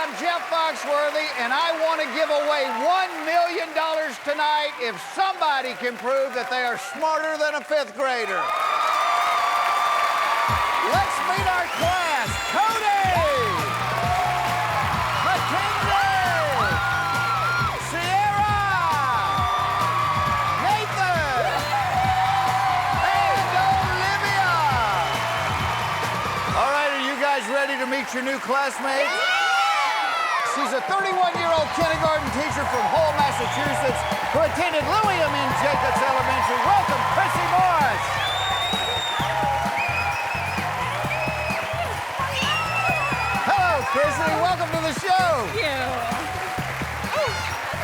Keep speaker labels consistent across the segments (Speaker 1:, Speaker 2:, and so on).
Speaker 1: I'm Jeff Foxworthy, and I want to give away $1 million tonight if somebody can prove that they are smarter than a fifth grader. Let's meet our class. Cody! Mackenzie! Sierra! Nathan! And Olivia! All right, are you guys ready to meet your new classmates? She's a 31-year-old kindergarten teacher from Hull, Massachusetts, who attended William and Jacobs Elementary. Welcome, Chrissy Booras. Hello, Chrissy. Welcome to the show.
Speaker 2: Thank you.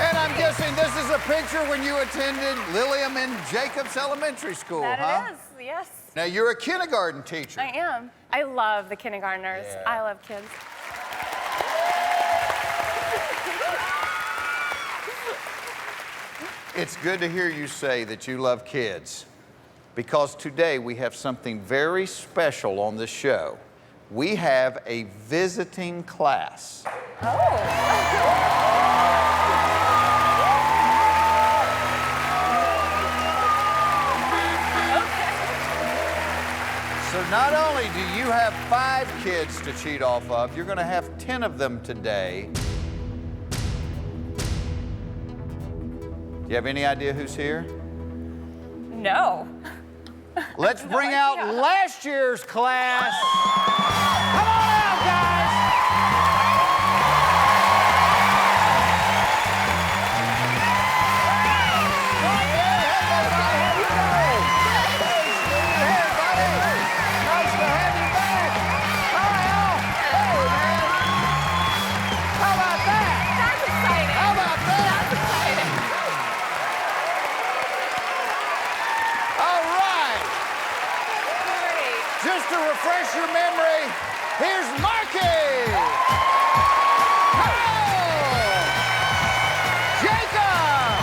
Speaker 1: And I'm guessing this is a picture when you attended Lilliam and Jacobs Elementary School, huh?
Speaker 2: That it is, yes.
Speaker 1: Now, you're a kindergarten teacher.
Speaker 2: I am. I love the kindergartners.
Speaker 1: Yeah.
Speaker 2: I love kids.
Speaker 1: It's good to hear you say that you love kids, because today we have something very special on the show. We have a visiting class. So not only do you have 5 kids to cheat off of, you're going to have 10 of them today. Do you have any idea who's here?
Speaker 2: No.
Speaker 1: Let's bring out
Speaker 2: idea.
Speaker 1: last year's class. Come on out, guys. Nice to have you back. Hi, Al. Hey, man. How about that?
Speaker 2: That's exciting.
Speaker 1: How about that?
Speaker 2: That's exciting.
Speaker 1: All right.
Speaker 2: Great.
Speaker 1: Just to refresh your memory, here's Marky. Kyle. Jacob.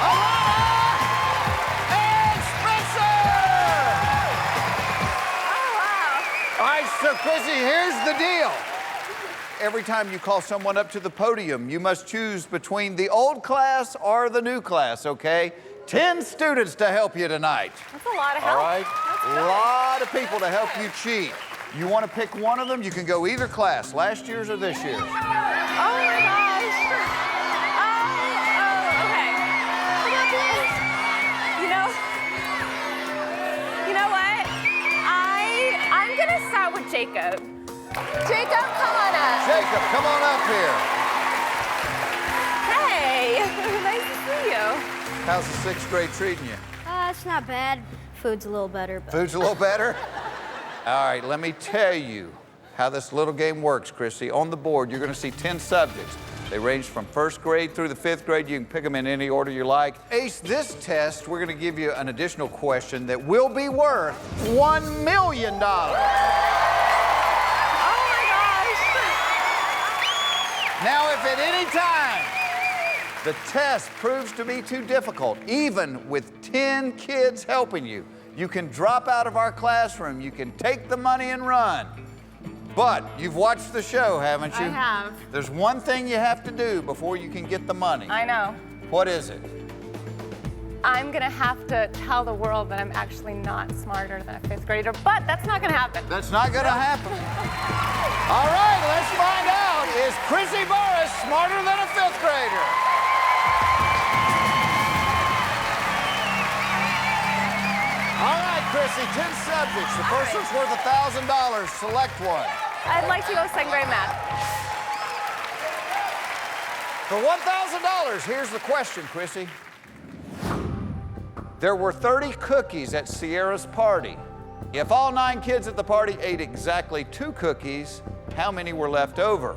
Speaker 1: Alana. And Spencer.
Speaker 2: Oh, wow.
Speaker 1: All right, so Chrissy, here's the deal. Every time you call someone up to the podium, you must choose between the old class or the new class, okay? 10 students to help you tonight.
Speaker 2: That's a lot of
Speaker 1: All
Speaker 2: help.
Speaker 1: right? A lot of people to help you cheat. You want to pick one of them, you can go either class, last year's or this year's.
Speaker 2: Oh, my gosh. Okay. You know what? I'm going to start with Jacob. Jacob, come on up.
Speaker 1: Jacob, come on up here.
Speaker 2: Hey, nice to see you.
Speaker 1: How's the 6th grade treating you?
Speaker 3: It's not bad. Food's a little better, but...
Speaker 1: Food's a little better? All right, let me tell you how this little game works, Chrissy. On the board, you're going to see 10 subjects. They range from 1st grade through the 5th grade. You can pick them in any order you like. Ace this test, we're going to give you an additional question that will be worth $1 million.
Speaker 2: Oh, my gosh.
Speaker 1: Now, if at any time the test proves to be too difficult, even with 10 kids helping you, you can drop out of our classroom, you can take the money and run. But you've watched the show, haven't you?
Speaker 2: I have.
Speaker 1: There's one thing you have to do before you can get the money.
Speaker 2: I know.
Speaker 1: What is it?
Speaker 2: I'm gonna have to tell the world that I'm actually not smarter than a 5th grader, but that's not gonna happen.
Speaker 1: That's not gonna happen. All right, let's find out. Is Chrissy Booras smarter than a 5th grader? All right, Chrissy, 10 subjects. The first one's worth $1,000. Select one.
Speaker 2: I'd like to go 2nd grade math.
Speaker 1: For $1,000, here's the question, Chrissy. There were 30 cookies at Sierra's party. If all 9 kids at the party ate exactly 2 cookies, how many were left over?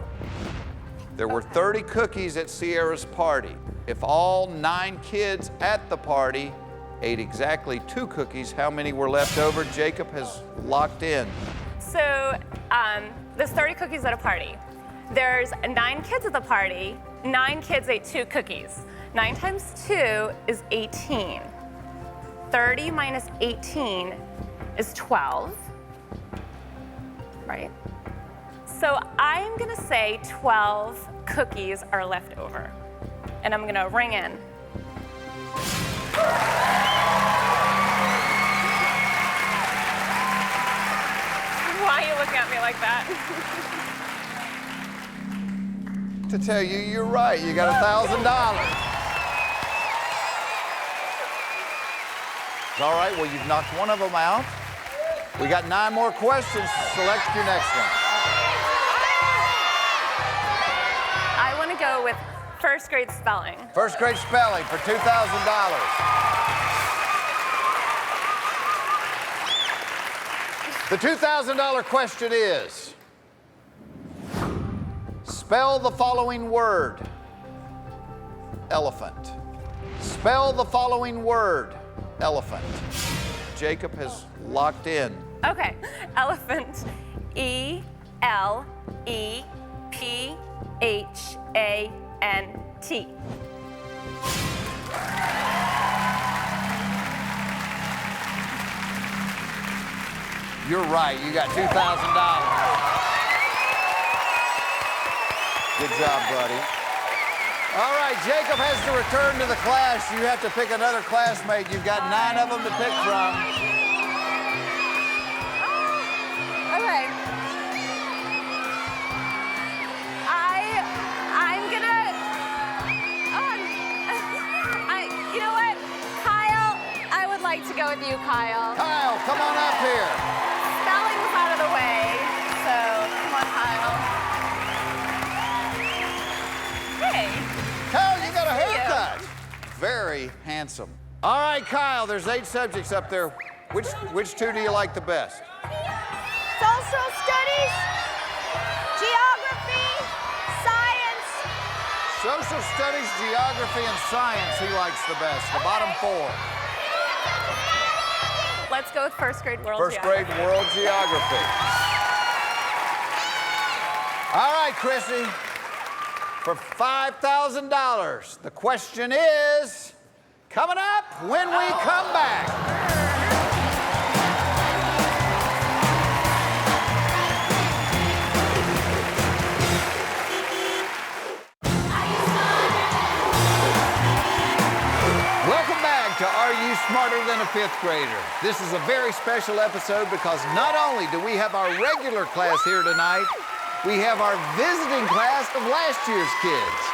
Speaker 1: There were 30 cookies at Sierra's party. If all 9 kids at the party ate exactly 2 cookies, how many were left over? Jacob has locked in.
Speaker 2: So there's 30 cookies at a party. There's 9 kids at the party. 9 kids ate 2 cookies. 9 times 2 is 18. 30 minus 18 is 12, right? So I'm gonna say 12 cookies are left over. And I'm gonna ring in. Why are you looking at me like that?
Speaker 1: To tell you you're right, you got $1,000. All right, well, you've knocked one of them out. We got 9 more questions. Select your next one.
Speaker 2: I want to go with first grade spelling.
Speaker 1: First grade spelling for $2,000. The $2,000 question is, spell the following word. Elephant. Spell the following word. Elephant. Jacob has locked in.
Speaker 2: Okay, elephant. E-L-E-P-H-A-N-T.
Speaker 1: You're right, you got $2,000. Good job, buddy. All right, Jacob has to return to the class. You have to pick another classmate. You've got 9 of them to pick from.
Speaker 2: Okay. I'm gonna. You know what, Kyle? I would like to go with you, Kyle.
Speaker 1: Kyle, come on up here.
Speaker 2: Spelling was out of the way, so come on, Kyle. Hey.
Speaker 1: Kyle, you got a
Speaker 2: See you.
Speaker 1: haircut. Very handsome. All right, Kyle, there's 8 subjects up there. Which 2 do you like the best?
Speaker 3: Social studies, geography, science.
Speaker 1: Social studies, geography, and science he likes the best. The bottom 4.
Speaker 2: Let's go with first grade world
Speaker 1: First grade
Speaker 2: geography.
Speaker 1: world geography. All right, Chrissy. For $5,000, the question is, coming up when we come back. Welcome back to Are You Smarter Than a 5th Grader? This is a very special episode because not only do we have our regular class here tonight, we have our visiting class of last year's kids.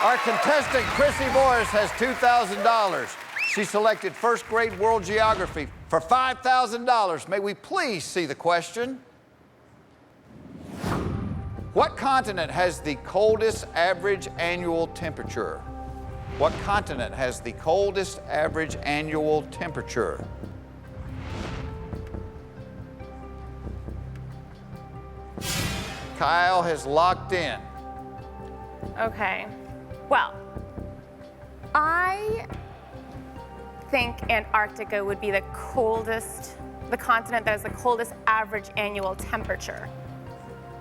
Speaker 1: Our contestant, Chrissy Booras, has $2,000. She selected first grade world geography for $5,000. May we please see the question? What continent has the coldest average annual temperature? What continent has the coldest average annual temperature? Kyle has locked in.
Speaker 2: Okay. Well, I think Antarctica would be the continent that has the coldest average annual temperature.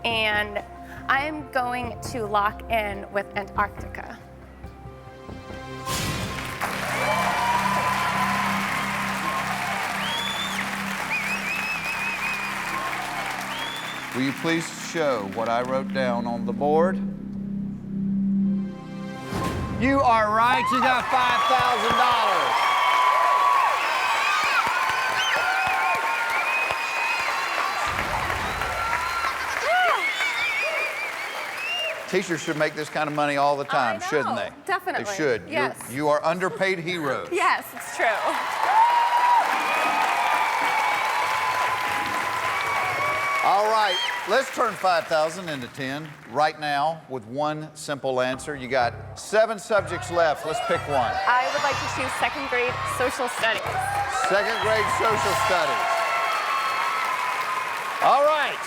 Speaker 2: And I'm going to lock in with Antarctica.
Speaker 1: Will you please show what I wrote down on the board? You are right, you got $5,000. Teachers should make this kind of money all the time, shouldn't they?
Speaker 2: Definitely.
Speaker 1: They should.
Speaker 2: Yes.
Speaker 1: You are underpaid heroes.
Speaker 2: Yes, it's true.
Speaker 1: All right, let's turn 5,000 into 10 right now with one simple answer. You got 7 subjects left. Let's pick one.
Speaker 2: I would like to choose second grade social studies.
Speaker 1: Second grade social studies. All right,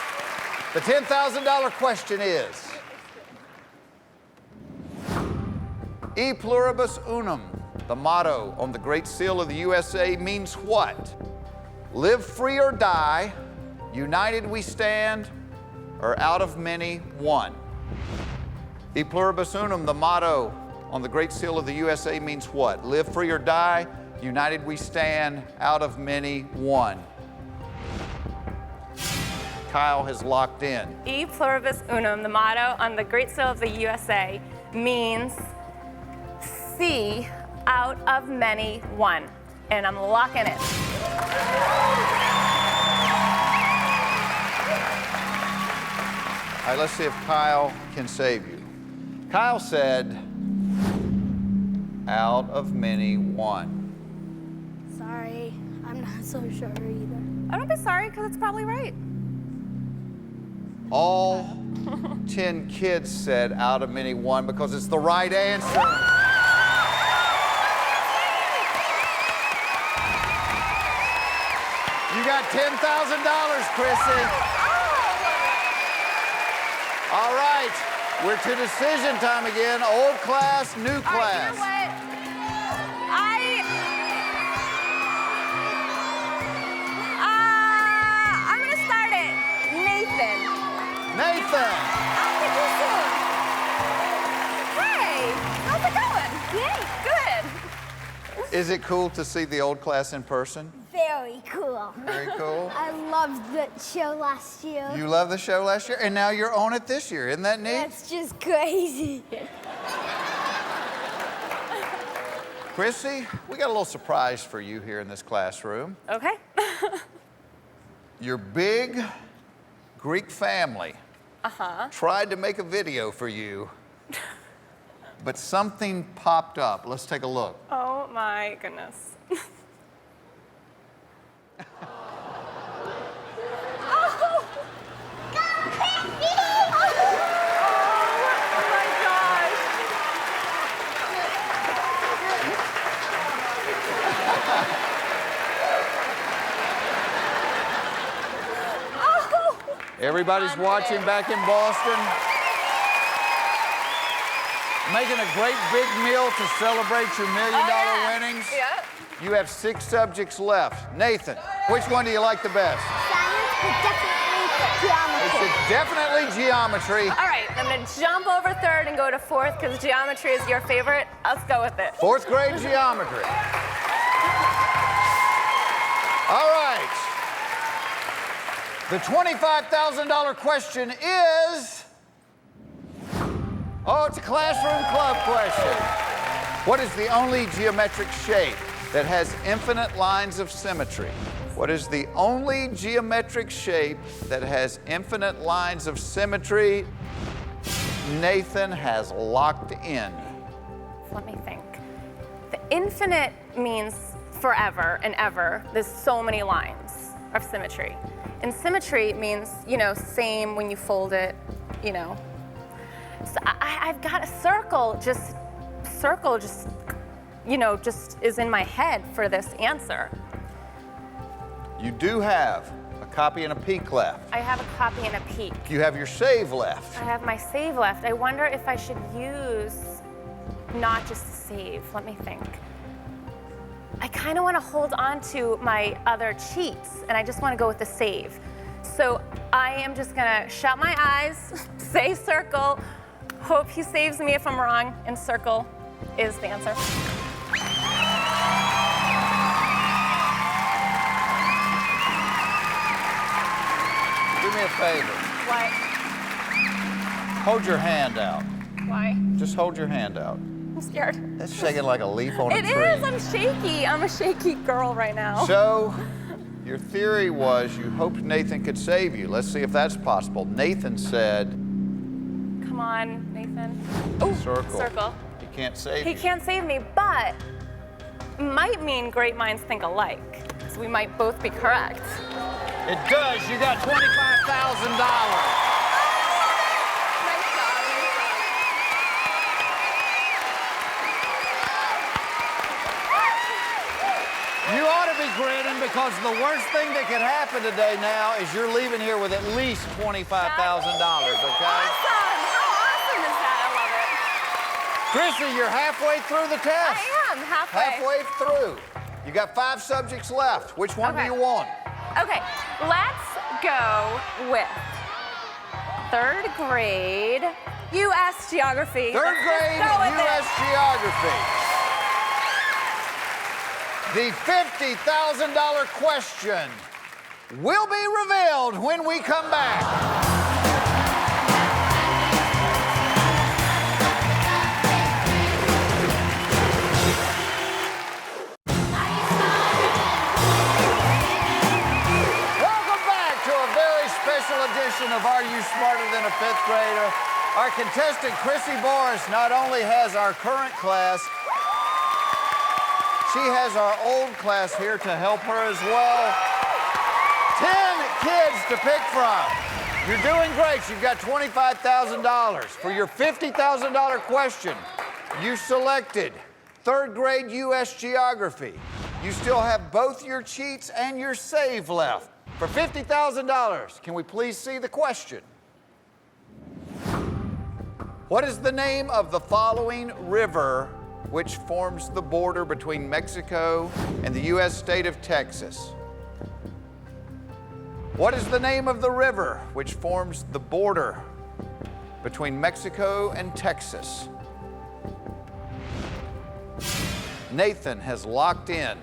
Speaker 1: the $10,000 question is, E pluribus unum, the motto on the Great Seal of the USA, means what? Live free or die, united we stand, or out of many, one. E pluribus unum, the motto on the Great Seal of the USA, means what? Live free or die, united we stand, out of many, one. Kyle has locked in.
Speaker 2: E pluribus unum, the motto on the Great Seal of the USA, means C, out of many, one. And I'm locking it.
Speaker 1: All right, let's see if Kyle can save you. Kyle said, out of many, one.
Speaker 3: Sorry, I'm not so sure either.
Speaker 2: Oh, don't be sorry, because it's probably right.
Speaker 1: All 10 kids said out of many, one, because it's the right answer. You got $10,000, Chrissy. All right, we're to decision time again. Old class, new class.
Speaker 2: All right, you know what? I'm gonna start it. Nathan.
Speaker 1: Nathan.
Speaker 2: I'll pick you soon. Hey, how's it going? Good.
Speaker 1: Is it cool to see the old class in person?
Speaker 3: Very cool.
Speaker 1: Very cool.
Speaker 3: I loved the show last year.
Speaker 1: You loved the show last year, and now you're on it this year. Isn't that neat?
Speaker 3: That's just crazy.
Speaker 1: Chrissy, we got a little surprise for you here in this classroom.
Speaker 2: Okay.
Speaker 1: Your big Greek family tried to make a video for you, but something popped up. Let's take a look.
Speaker 2: Oh my goodness.
Speaker 1: Everybody's watching back in Boston. Making a great big meal to celebrate your $1 million winnings.
Speaker 2: Yep.
Speaker 1: You have 6 subjects left. Nathan, which one do you like the best?
Speaker 3: Science, but definitely geometry.
Speaker 1: It's definitely geometry.
Speaker 2: All right, I'm gonna jump over 3rd and go to 4th because geometry is your favorite. Let's go with it.
Speaker 1: 4th grade geometry. All right. The $25,000 question is... Oh, it's a classroom club question. What is the only geometric shape that has infinite lines of symmetry? What is the only geometric shape that has infinite lines of symmetry? Nathan has locked in.
Speaker 2: Let me think. The infinite means forever and ever. There's so many lines of symmetry. And symmetry means, you know, same when you fold it, you know. So I've got a circle just, you know, just is in my head for this answer.
Speaker 1: You do have a copy and a peek left.
Speaker 2: I have a copy and a peek.
Speaker 1: You have your save left.
Speaker 2: I have my save left. I wonder if I should use not just save. Let me think. I kind of want to hold on to my other cheats, and I just want to go with the save. So I am just going to shut my eyes, say circle, hope he saves me if I'm wrong, and circle is the answer.
Speaker 1: Do me a favor.
Speaker 2: What?
Speaker 1: Hold your hand out.
Speaker 2: Why?
Speaker 1: Just hold your hand out.
Speaker 2: I'm scared.
Speaker 1: That's shaking like a leaf on a
Speaker 2: It
Speaker 1: tree.
Speaker 2: is. I'm shaky. I'm a shaky girl right now.
Speaker 1: So, your theory was you hoped Nathan could save you. Let's see if that's possible. Nathan said...
Speaker 2: Come on, Nathan. Oh,
Speaker 1: circle.
Speaker 2: Circle.
Speaker 1: He can't save
Speaker 2: He
Speaker 1: you.
Speaker 2: can't save me, but might mean great minds think alike. So we might both be correct.
Speaker 1: It does. You got $25,000. You ought to be grinning because the worst thing that could happen today now is you're leaving here with at least $25,000, okay?
Speaker 2: Awesome! How awesome is that? I love it.
Speaker 1: Chrissy, you're halfway through the test.
Speaker 2: I am, halfway.
Speaker 1: Halfway through. You got 5 subjects left. Which one do
Speaker 2: Okay.
Speaker 1: you want?
Speaker 2: Okay, let's go with 3rd grade U.S. geography.
Speaker 1: 3rd grade
Speaker 2: Let's go with
Speaker 1: U.S. geography. The $50,000 question will be revealed when we come back. Edition of Are You Smarter Than a Fifth Grader? Our contestant, Chrissy Booras, not only has our current class, she has our old class here to help her as well. 10 kids to pick from. You're doing great. You've got $25,000. For your $50,000 question, you selected third grade U.S. geography. You still have both your cheats and your save left. For $50,000, can we please see the question? What is the name of the following river which forms the border between Mexico and the U.S. state of Texas? What is the name of the river which forms the border between Mexico and Texas? Nathan has locked in.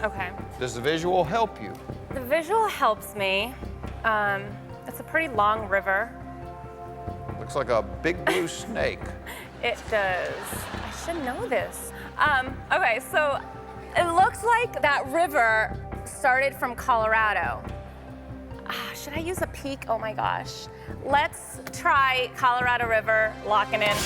Speaker 2: Okay.
Speaker 1: Does the visual help you?
Speaker 2: The visual helps me. It's a pretty long river.
Speaker 1: Looks like a big blue snake.
Speaker 2: It does. I should know this. Okay, so it looks like that river started from Colorado. Should I use a peak? Oh my gosh. Let's try Colorado River, locking in.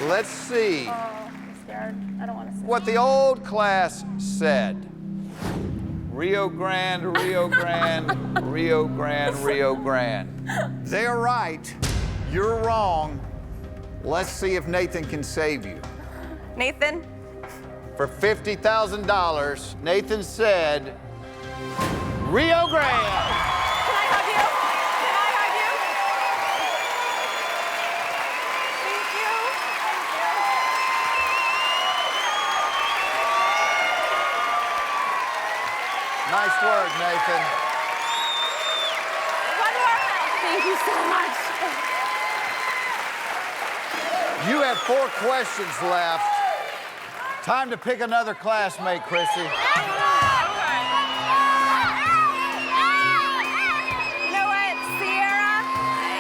Speaker 1: Let's see.
Speaker 2: Oh, I'm scared. I don't want to see.
Speaker 1: What the old class said. Rio Grande, Rio Grande, Rio Grande, Rio Grande. They're right. You're wrong. Let's see if Nathan can save you.
Speaker 2: Nathan?
Speaker 1: For $50,000, Nathan said Rio Grande.
Speaker 2: Can I hug you? Can I hug you? Thank you.
Speaker 1: Nice work, Nathan.
Speaker 2: One more. Thank you so much.
Speaker 1: You have 4 questions left. Time to pick another classmate, Chrissy.
Speaker 2: You know what, Sierra?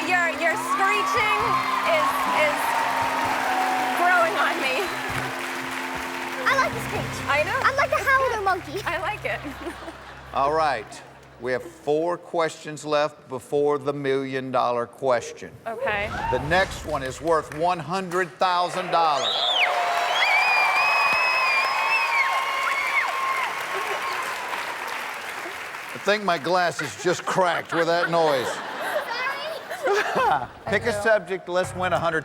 Speaker 2: Your screeching is growing on me.
Speaker 3: I like this page.
Speaker 2: I know.
Speaker 3: I'm like a howler monkey.
Speaker 2: I like it.
Speaker 1: All right. We have 4 questions left before the $1 million question.
Speaker 2: Okay.
Speaker 1: The next one is worth $100,000. I think my glasses just cracked with that noise. Pick a subject, let's win $100,000.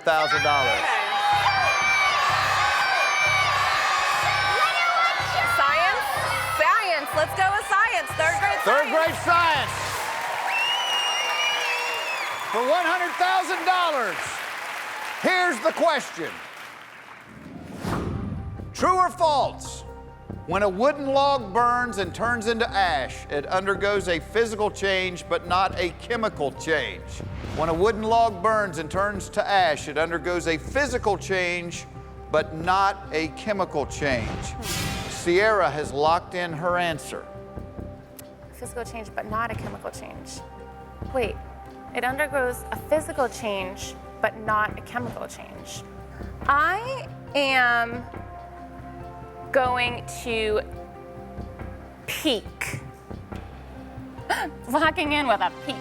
Speaker 2: Science? Science. Let's go with science. Third grade
Speaker 1: Third
Speaker 2: science.
Speaker 1: grade science. For $100,000, here's the question. True or false? When a wooden log burns and turns into ash, it undergoes a physical change, but not a chemical change. When a wooden log burns and turns to ash, it undergoes a physical change, but not a chemical change. Sierra has locked in her answer.
Speaker 2: Physical change, but not a chemical change. Wait, it undergoes a physical change, but not a chemical change. I am going to peak. Locking in with a peak.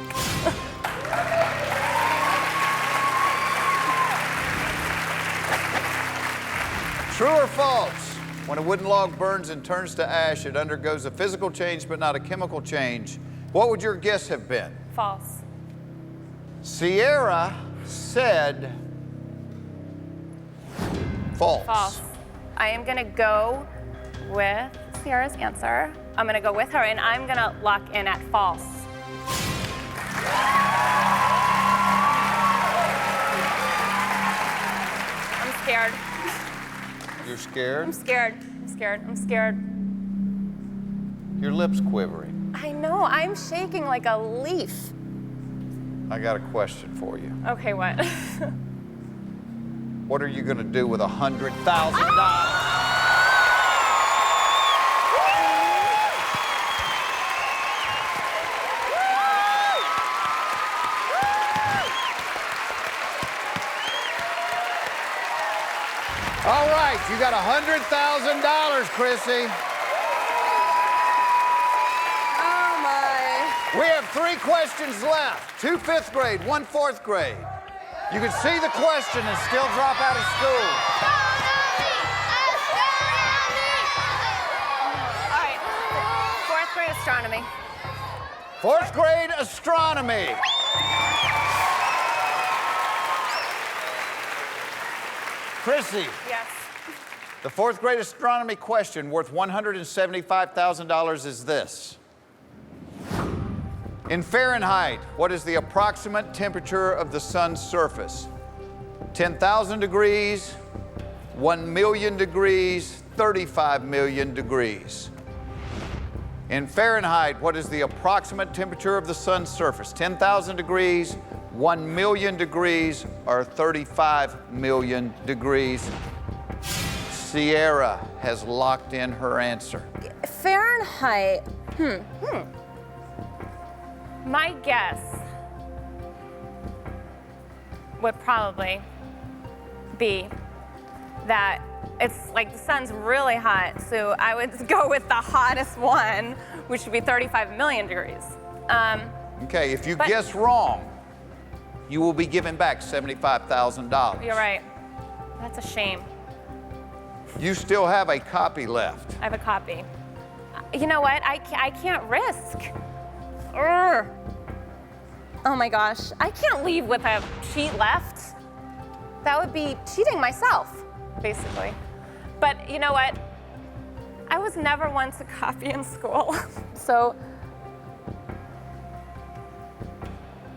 Speaker 1: True or false? When a wooden log burns and turns to ash, it undergoes a physical change, but not a chemical change. What would your guess have been?
Speaker 2: False.
Speaker 1: Sierra said false.
Speaker 2: False. I am gonna go with Sierra's answer. I'm gonna go with her, and I'm gonna lock in at false. I'm scared.
Speaker 1: You're scared?
Speaker 2: I'm scared. I'm scared. I'm scared.
Speaker 1: Your lips quivering.
Speaker 2: I know. I'm shaking like a leaf.
Speaker 1: I got a question for you.
Speaker 2: Okay, what?
Speaker 1: What are you going to do with $100,000? All right, you got $100,000, Chrissy.
Speaker 2: Oh, my.
Speaker 1: We have 3 questions left. 2 5th grade, 1 4th grade. You can see the question and still drop out of school.
Speaker 2: All right. 4th grade astronomy.
Speaker 1: 4th grade astronomy. Chrissy.
Speaker 2: Yes.
Speaker 1: The 4th grade astronomy question worth $175,000 is this. In Fahrenheit, what is the approximate temperature of the sun's surface? 10,000 degrees, 1 million degrees, 35 million degrees. In Fahrenheit, what is the approximate temperature of the sun's surface? 10,000 degrees, 1 million degrees, or 35 million degrees? Sierra has locked in her answer.
Speaker 4: Fahrenheit.
Speaker 2: My guess would probably be that it's like the sun's really hot, so I would go with the hottest one, which would be 35 million degrees.
Speaker 1: Okay, if you guess wrong, you will be given back $75,000.
Speaker 2: You're right. That's a shame.
Speaker 1: You still have a copy left.
Speaker 2: I have a copy. You know what? I can't risk. Urgh. Oh my gosh. I can't leave with a sheet left. That would be cheating myself, basically. But you know what? I was never one to copy in school. So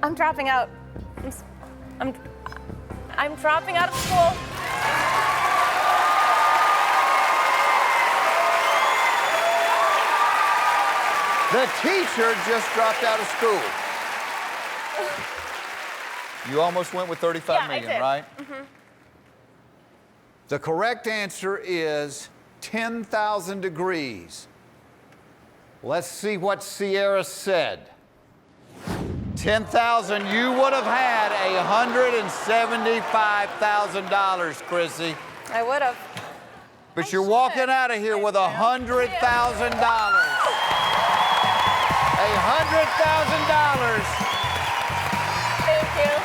Speaker 2: I'm dropping out. I'm dropping out of school.
Speaker 1: The teacher just dropped out of school. You almost went with 35 million,
Speaker 2: I did.
Speaker 1: right? Mm-hmm. The correct answer is 10,000 degrees. Let's see what Sierra said. 10,000, you would have had $175,000, Chrissy.
Speaker 2: I would have.
Speaker 1: But you're walking out of here with $100,000. $100,000.
Speaker 2: Thank you.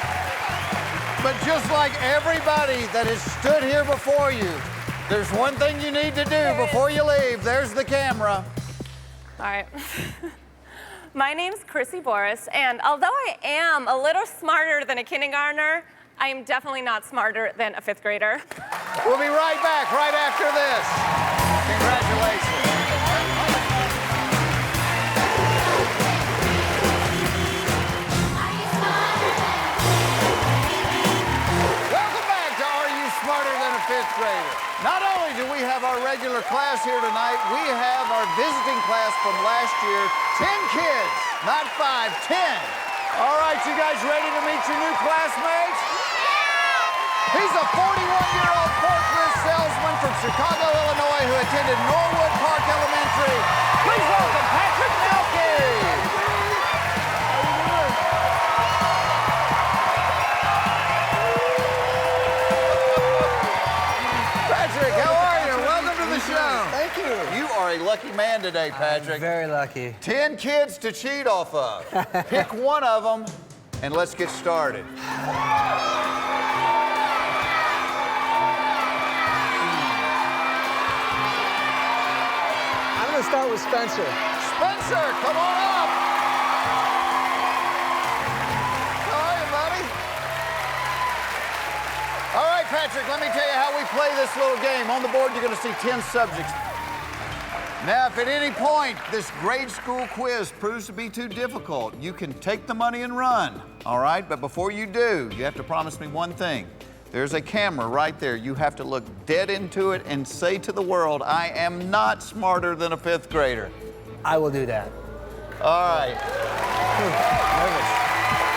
Speaker 1: But just like everybody that has stood here before you, there's one thing you need to do before you leave. There's the camera.
Speaker 2: All right. My name's Chrissy Booras, and although I am a little smarter than a kindergartner, I am definitely not smarter than a 5th grader.
Speaker 1: We'll be right back right after this. Congratulations. Welcome back to Are You Smarter Than a 5th Grader? Not only do we have our regular class here tonight, we have our visiting class from last year. 10 kids, not 5, 10. All right, you guys ready to meet your new classmates? Yeah! He's a 41-year-old forklift salesman from Chicago, Illinois, who attended Norwood Park Elementary. Please welcome Patrick Nelke. Patrick, how are you? Welcome to the show.
Speaker 5: Thank you.
Speaker 1: You are a lucky man today, Patrick.
Speaker 5: I'm very lucky.
Speaker 1: 10 kids to cheat off of. Pick one of them, and let's get started.
Speaker 5: I'm going to start with Spencer.
Speaker 1: Spencer, come on up. How are you, buddy? All right, Patrick, let me tell you how we play this little game. On the board, you're going to see 10 subjects. Now, if at any point this grade school quiz proves to be too difficult, you can take the money and run, all right? But before you do, you have to promise me one thing. There's a camera right there. You have to look dead into it and say to the world, I am not smarter than a 5th grader.
Speaker 5: I will do that.
Speaker 1: All right.
Speaker 5: Nervous.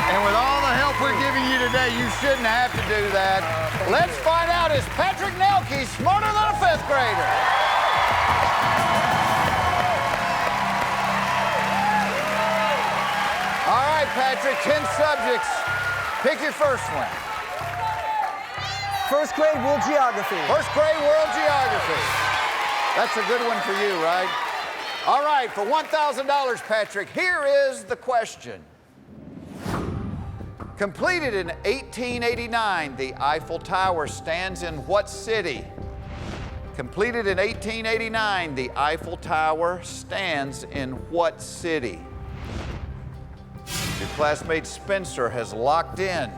Speaker 1: And with all the help we're giving you today, you shouldn't have to do that. Let's find out, is Patrick Nelke smarter than a 5th grader? All right, Patrick, 10 subjects. Pick your first one.
Speaker 5: First grade world geography.
Speaker 1: First grade world geography. That's a good one for you, right? All right, for $1,000, Patrick, here is the question. Completed in 1889, the Eiffel Tower stands in what city? Completed in 1889, the Eiffel Tower stands in what city? Your classmate Spencer has locked in.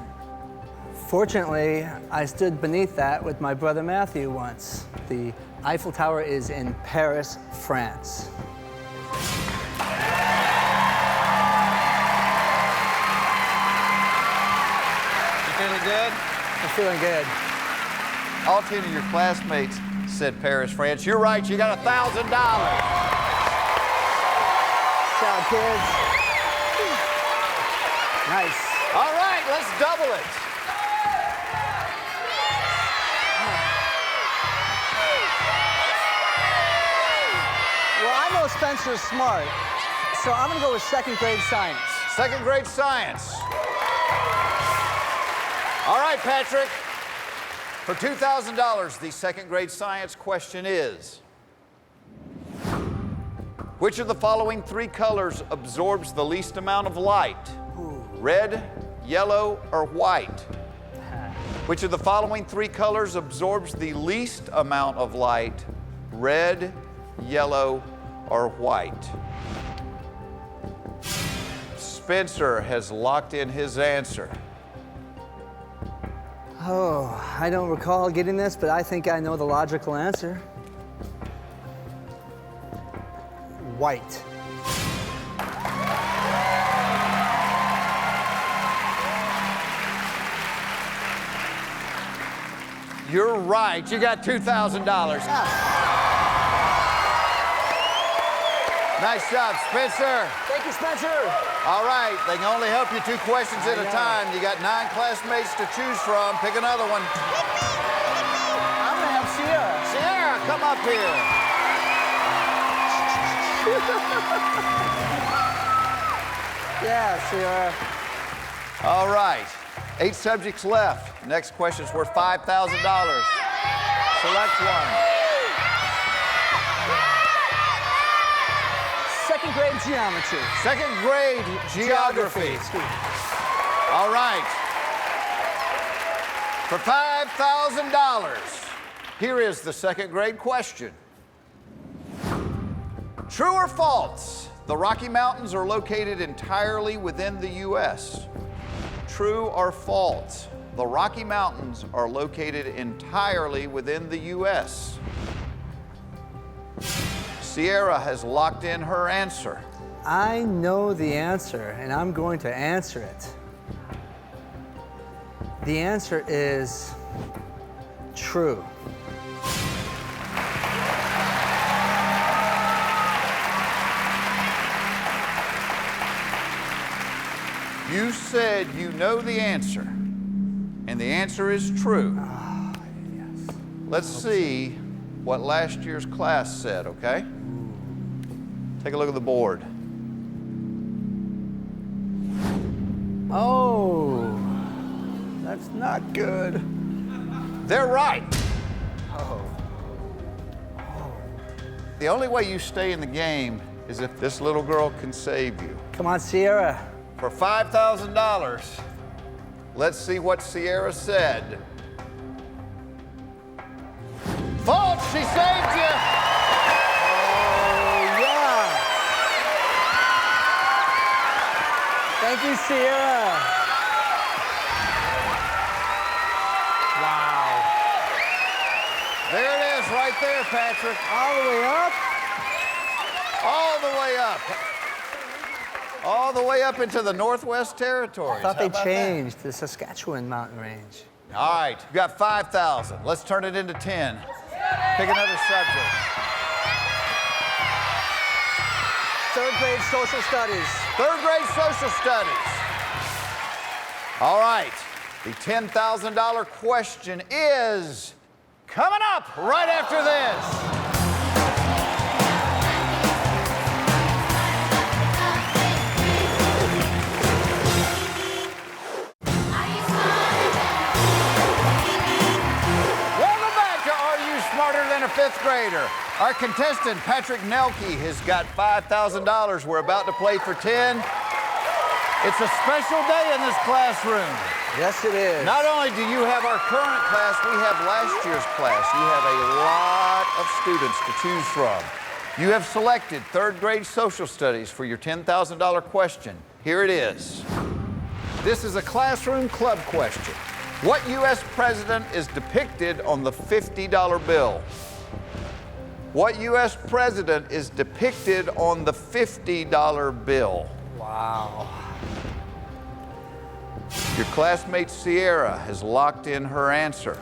Speaker 5: Fortunately, I stood beneath that with my brother Matthew once. The Eiffel Tower is in Paris, France.
Speaker 1: Feeling good?
Speaker 5: I'm feeling good.
Speaker 1: All 10 of your classmates said Paris, France. You're right, you got $1,000.
Speaker 5: Good job, kids. Nice.
Speaker 1: All right, let's double it.
Speaker 5: Well, I know Spencer's smart, so I'm gonna go with 2nd grade science.
Speaker 1: 2nd grade science. All right, Patrick. For $2,000, the 2nd grade science question is, which of the following 3 colors absorbs the least amount of light? Red, yellow, or white? Which of the following 3 colors absorbs the least amount of light? Red, yellow, or white? Spencer has locked in his answer.
Speaker 5: Oh, I don't recall getting this, but I think I know the logical answer. White.
Speaker 1: You're right. You got $2,000. Nice job, Spencer.
Speaker 5: Thank you, Spencer.
Speaker 1: All right, they can only help you 2 questions at a time. You got 9 classmates to choose from. Pick another one.
Speaker 5: I'm gonna have Sierra.
Speaker 1: Sierra, come up here.
Speaker 5: Yeah, Sierra.
Speaker 1: All right, 8 subjects left. Next question's worth $5,000. Select one.
Speaker 5: 2nd grade geometry.
Speaker 1: 2nd grade geography. All right. For $5,000, here is the 2nd grade question. True or false? The Rocky Mountains are located entirely within the U.S. True or false? The Rocky Mountains are located entirely within the U.S. Sierra has locked in her answer.
Speaker 5: I know the answer, and I'm going to answer it. The answer is true.
Speaker 1: You said you know the answer, and the answer is true.
Speaker 5: Yes.
Speaker 1: Let's see what last year's class said, okay? Take a look at the board.
Speaker 5: Oh, that's not good.
Speaker 1: They're right. The only way you stay in the game is if this little girl can save you.
Speaker 5: Come on, Sierra.
Speaker 1: For $5,000, let's see what Sierra said. False, she saved you.
Speaker 5: Oh, yeah. Thank you, Sierra. Wow.
Speaker 1: There it is, right there, Patrick.
Speaker 5: All the way up?
Speaker 1: All the way up. All the way up into the Northwest Territories.
Speaker 5: I thought
Speaker 1: How
Speaker 5: they
Speaker 1: about
Speaker 5: changed the Saskatchewan mountain range.
Speaker 1: that? All right, you got 5,000. Let's turn it into 10. Pick another subject.
Speaker 5: 3rd grade social studies.
Speaker 1: 3rd grade social studies. All right, the $10,000 question is coming up right after this. Than a fifth grader. Our contestant, Patrick Nelke, has got $5,000. We're about to play for 10. It's a special day in this classroom.
Speaker 5: Yes, it is.
Speaker 1: Not only do you have our current class, we have last year's class. You have a lot of students to choose from. You have selected third grade social studies for your $10,000 question. Here it is. This is a classroom club question. What U.S. president is depicted on the $50 bill? What U.S. president is depicted on the $50 bill?
Speaker 5: Wow.
Speaker 1: Your classmate Sierra has locked in her answer.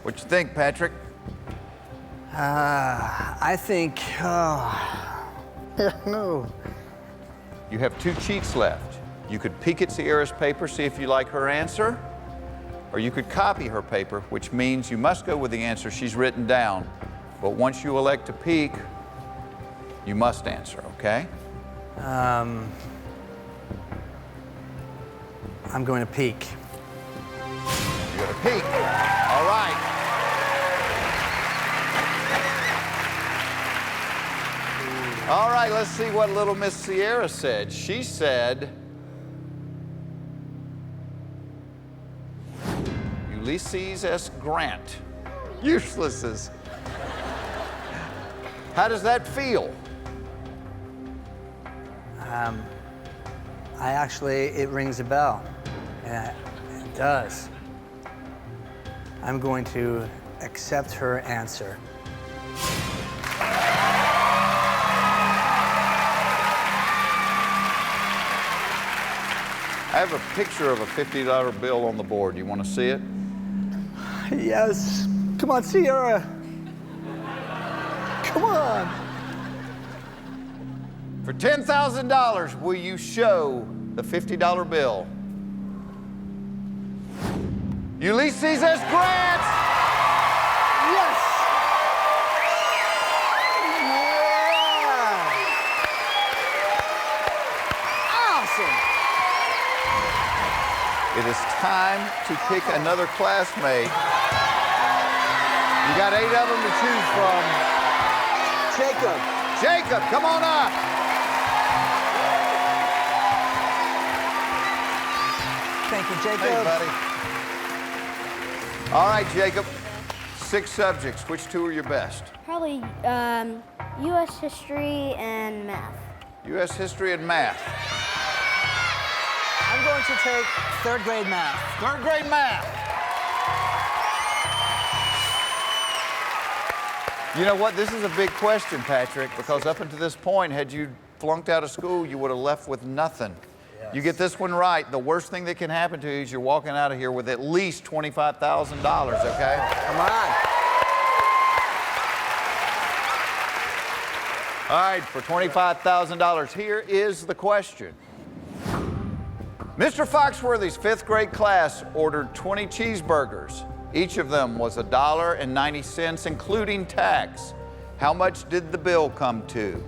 Speaker 1: What you think, Patrick?
Speaker 5: I think, no.
Speaker 1: You have 2 cheats left. You could peek at Sierra's paper, see if you like her answer, or you could copy her paper, which means you must go with the answer she's written down. But once you elect to peek, you must answer, okay?
Speaker 5: I'm going to peek.
Speaker 1: You're gonna peek. All right. All right, let's see what little Miss Sierra said. She said, Ulysses S. Grant. Uselesses. How does that feel?
Speaker 5: It rings a bell. It does. I'm going to accept her answer.
Speaker 1: I have a picture of a $50 bill on the board. You want to see it?
Speaker 5: Yes. Come on, Sierra. Come on.
Speaker 1: For $10,000, will you show the $50 bill? Ulysses S. Grant!
Speaker 5: Yes! Yeah! Awesome!
Speaker 1: It is time to pick another classmate. You got 8 of them to choose from.
Speaker 5: Jacob.
Speaker 1: Jacob, come on up.
Speaker 5: Thank you, Jacob.
Speaker 1: Hey, buddy. All right, Jacob. 6 subjects. Which 2 are your best?
Speaker 3: Probably U.S. history and math.
Speaker 1: U.S. history and math.
Speaker 5: I'm going to take 3rd grade math.
Speaker 1: 3rd grade math. You know what? This is a big question, Patrick, because up until this point, had you flunked out of school, you would have left with nothing. Yes. You get this one right, the worst thing that can happen to you is you're walking out of here with at least $25,000, okay?
Speaker 5: Come on.
Speaker 1: All right, for $25,000, here is the question. Mr. Foxworthy's 5th grade class ordered 20 cheeseburgers. Each of them was $1.90, including tax. How much did the bill come to?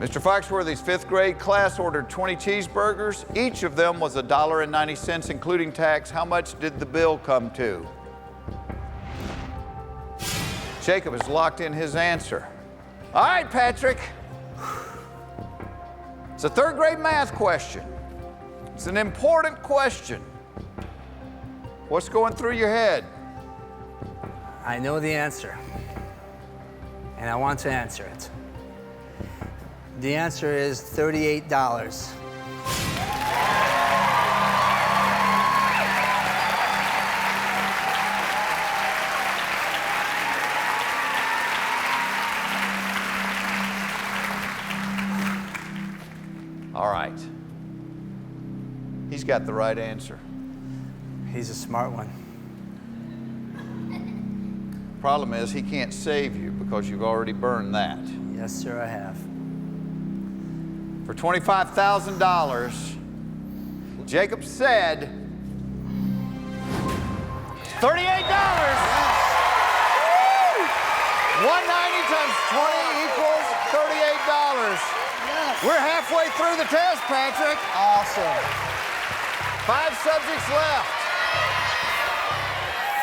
Speaker 1: Mr. Foxworthy's 5th grade class ordered 20 cheeseburgers. Each of them was $1.90, including tax. How much did the bill come to? Jacob has locked in his answer. All right, Patrick. It's a 3rd grade math question. It's an important question. What's going through your head?
Speaker 5: I know the answer, and I want to answer it. The answer is $38.
Speaker 1: All right. He's got the right answer.
Speaker 5: He's a smart one.
Speaker 1: Problem is, he can't save you because you've already burned that.
Speaker 5: Yes, sir, I have.
Speaker 1: For $25,000, Jacob said $38. 190 times 20 equals $38. We're halfway through the test, Patrick.
Speaker 5: Awesome.
Speaker 1: 5 subjects left.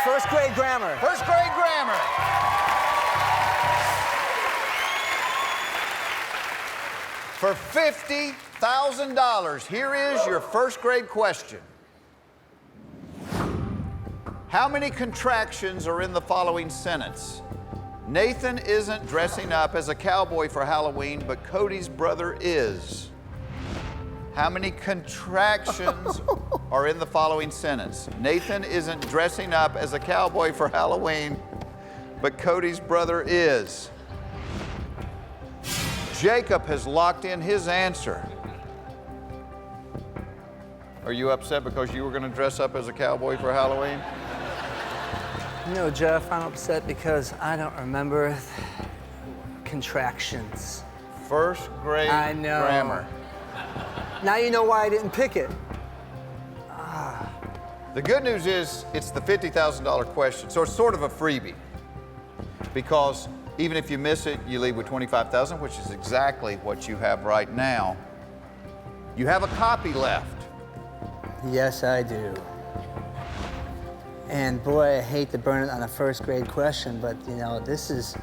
Speaker 5: First grade grammar.
Speaker 1: First grade grammar. For $50,000, here is your first grade question. How many contractions are in the following sentence? Nathan isn't dressing up as a cowboy for Halloween, but Cody's brother is. How many contractions are in the following sentence? Nathan isn't dressing up as a cowboy for Halloween, but Cody's brother is. Jacob has locked in his answer. Are you upset because you were going to dress up as a cowboy for Halloween?
Speaker 5: No, Jeff, I'm upset because I don't remember contractions.
Speaker 1: First grade
Speaker 5: I know.
Speaker 1: grammar.
Speaker 5: Now you know why I didn't pick it.
Speaker 1: The good news is it's the $50,000 question, so it's sort of a freebie. Because even if you miss it, you leave with $25,000, which is exactly what you have right now. You have a copy left.
Speaker 5: Yes, I do. And boy, I hate to burn it on a first grade question, but you know, this is...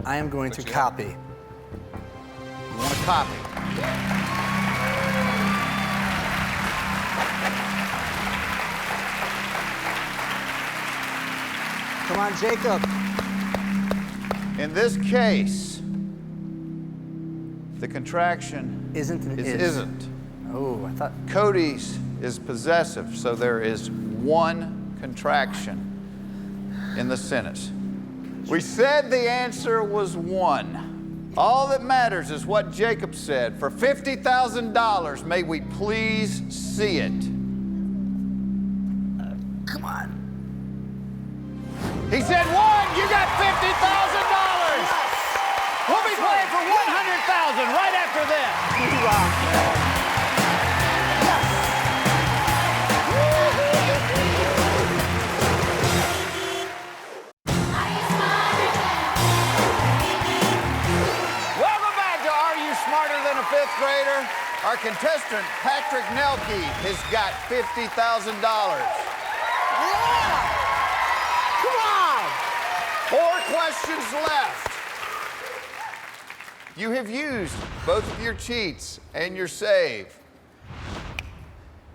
Speaker 5: I am going to copy.
Speaker 1: You want to copy?
Speaker 5: Come on, Jacob.
Speaker 1: In this case, the contraction
Speaker 5: Isn't an
Speaker 1: is
Speaker 5: is.
Speaker 1: isn't.
Speaker 5: Oh, I thought...
Speaker 1: Cody's is possessive, so there is one contraction in the sentence. We said the answer was 1. All that matters is what Jacob said. For $50,000, may we please see it?
Speaker 5: Come on.
Speaker 1: He said 1. You got $50,000. We'll be playing for $100,000 right after this.
Speaker 5: You rock, man.
Speaker 1: Welcome back to Are You Smarter Than a Fifth Grader? Our contestant, Patrick Nelke, has got $50,000.
Speaker 5: Yeah! Come on!
Speaker 1: 4 questions left. You have used both of your cheats and your save.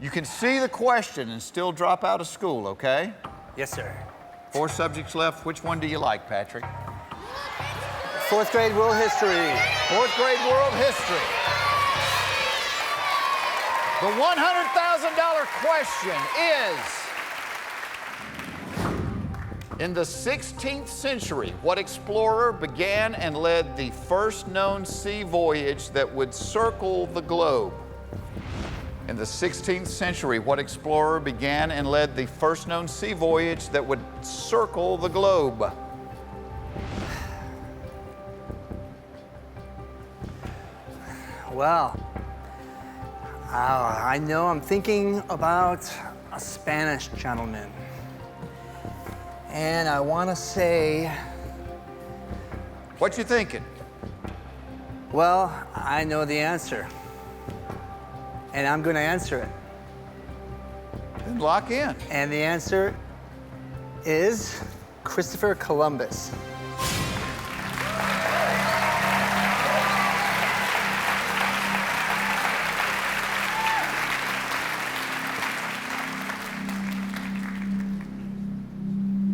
Speaker 1: You can see the question and still drop out of school, okay?
Speaker 5: Yes, sir.
Speaker 1: 4 subjects left. Which one do you like, Patrick?
Speaker 5: 4th grade world history.
Speaker 1: 4th grade world history. The $100,000 question is, in the 16th century, what explorer began and led the first known sea voyage that would circle the globe? In the 16th century, what explorer began and led the first known sea voyage that would circle the globe?
Speaker 5: Well, I know I'm thinking about a Spanish gentleman. And I want to say,
Speaker 1: What you thinking?
Speaker 5: well, I know the answer. And I'm going to answer it.
Speaker 1: Then lock in.
Speaker 5: And the answer is Christopher Columbus.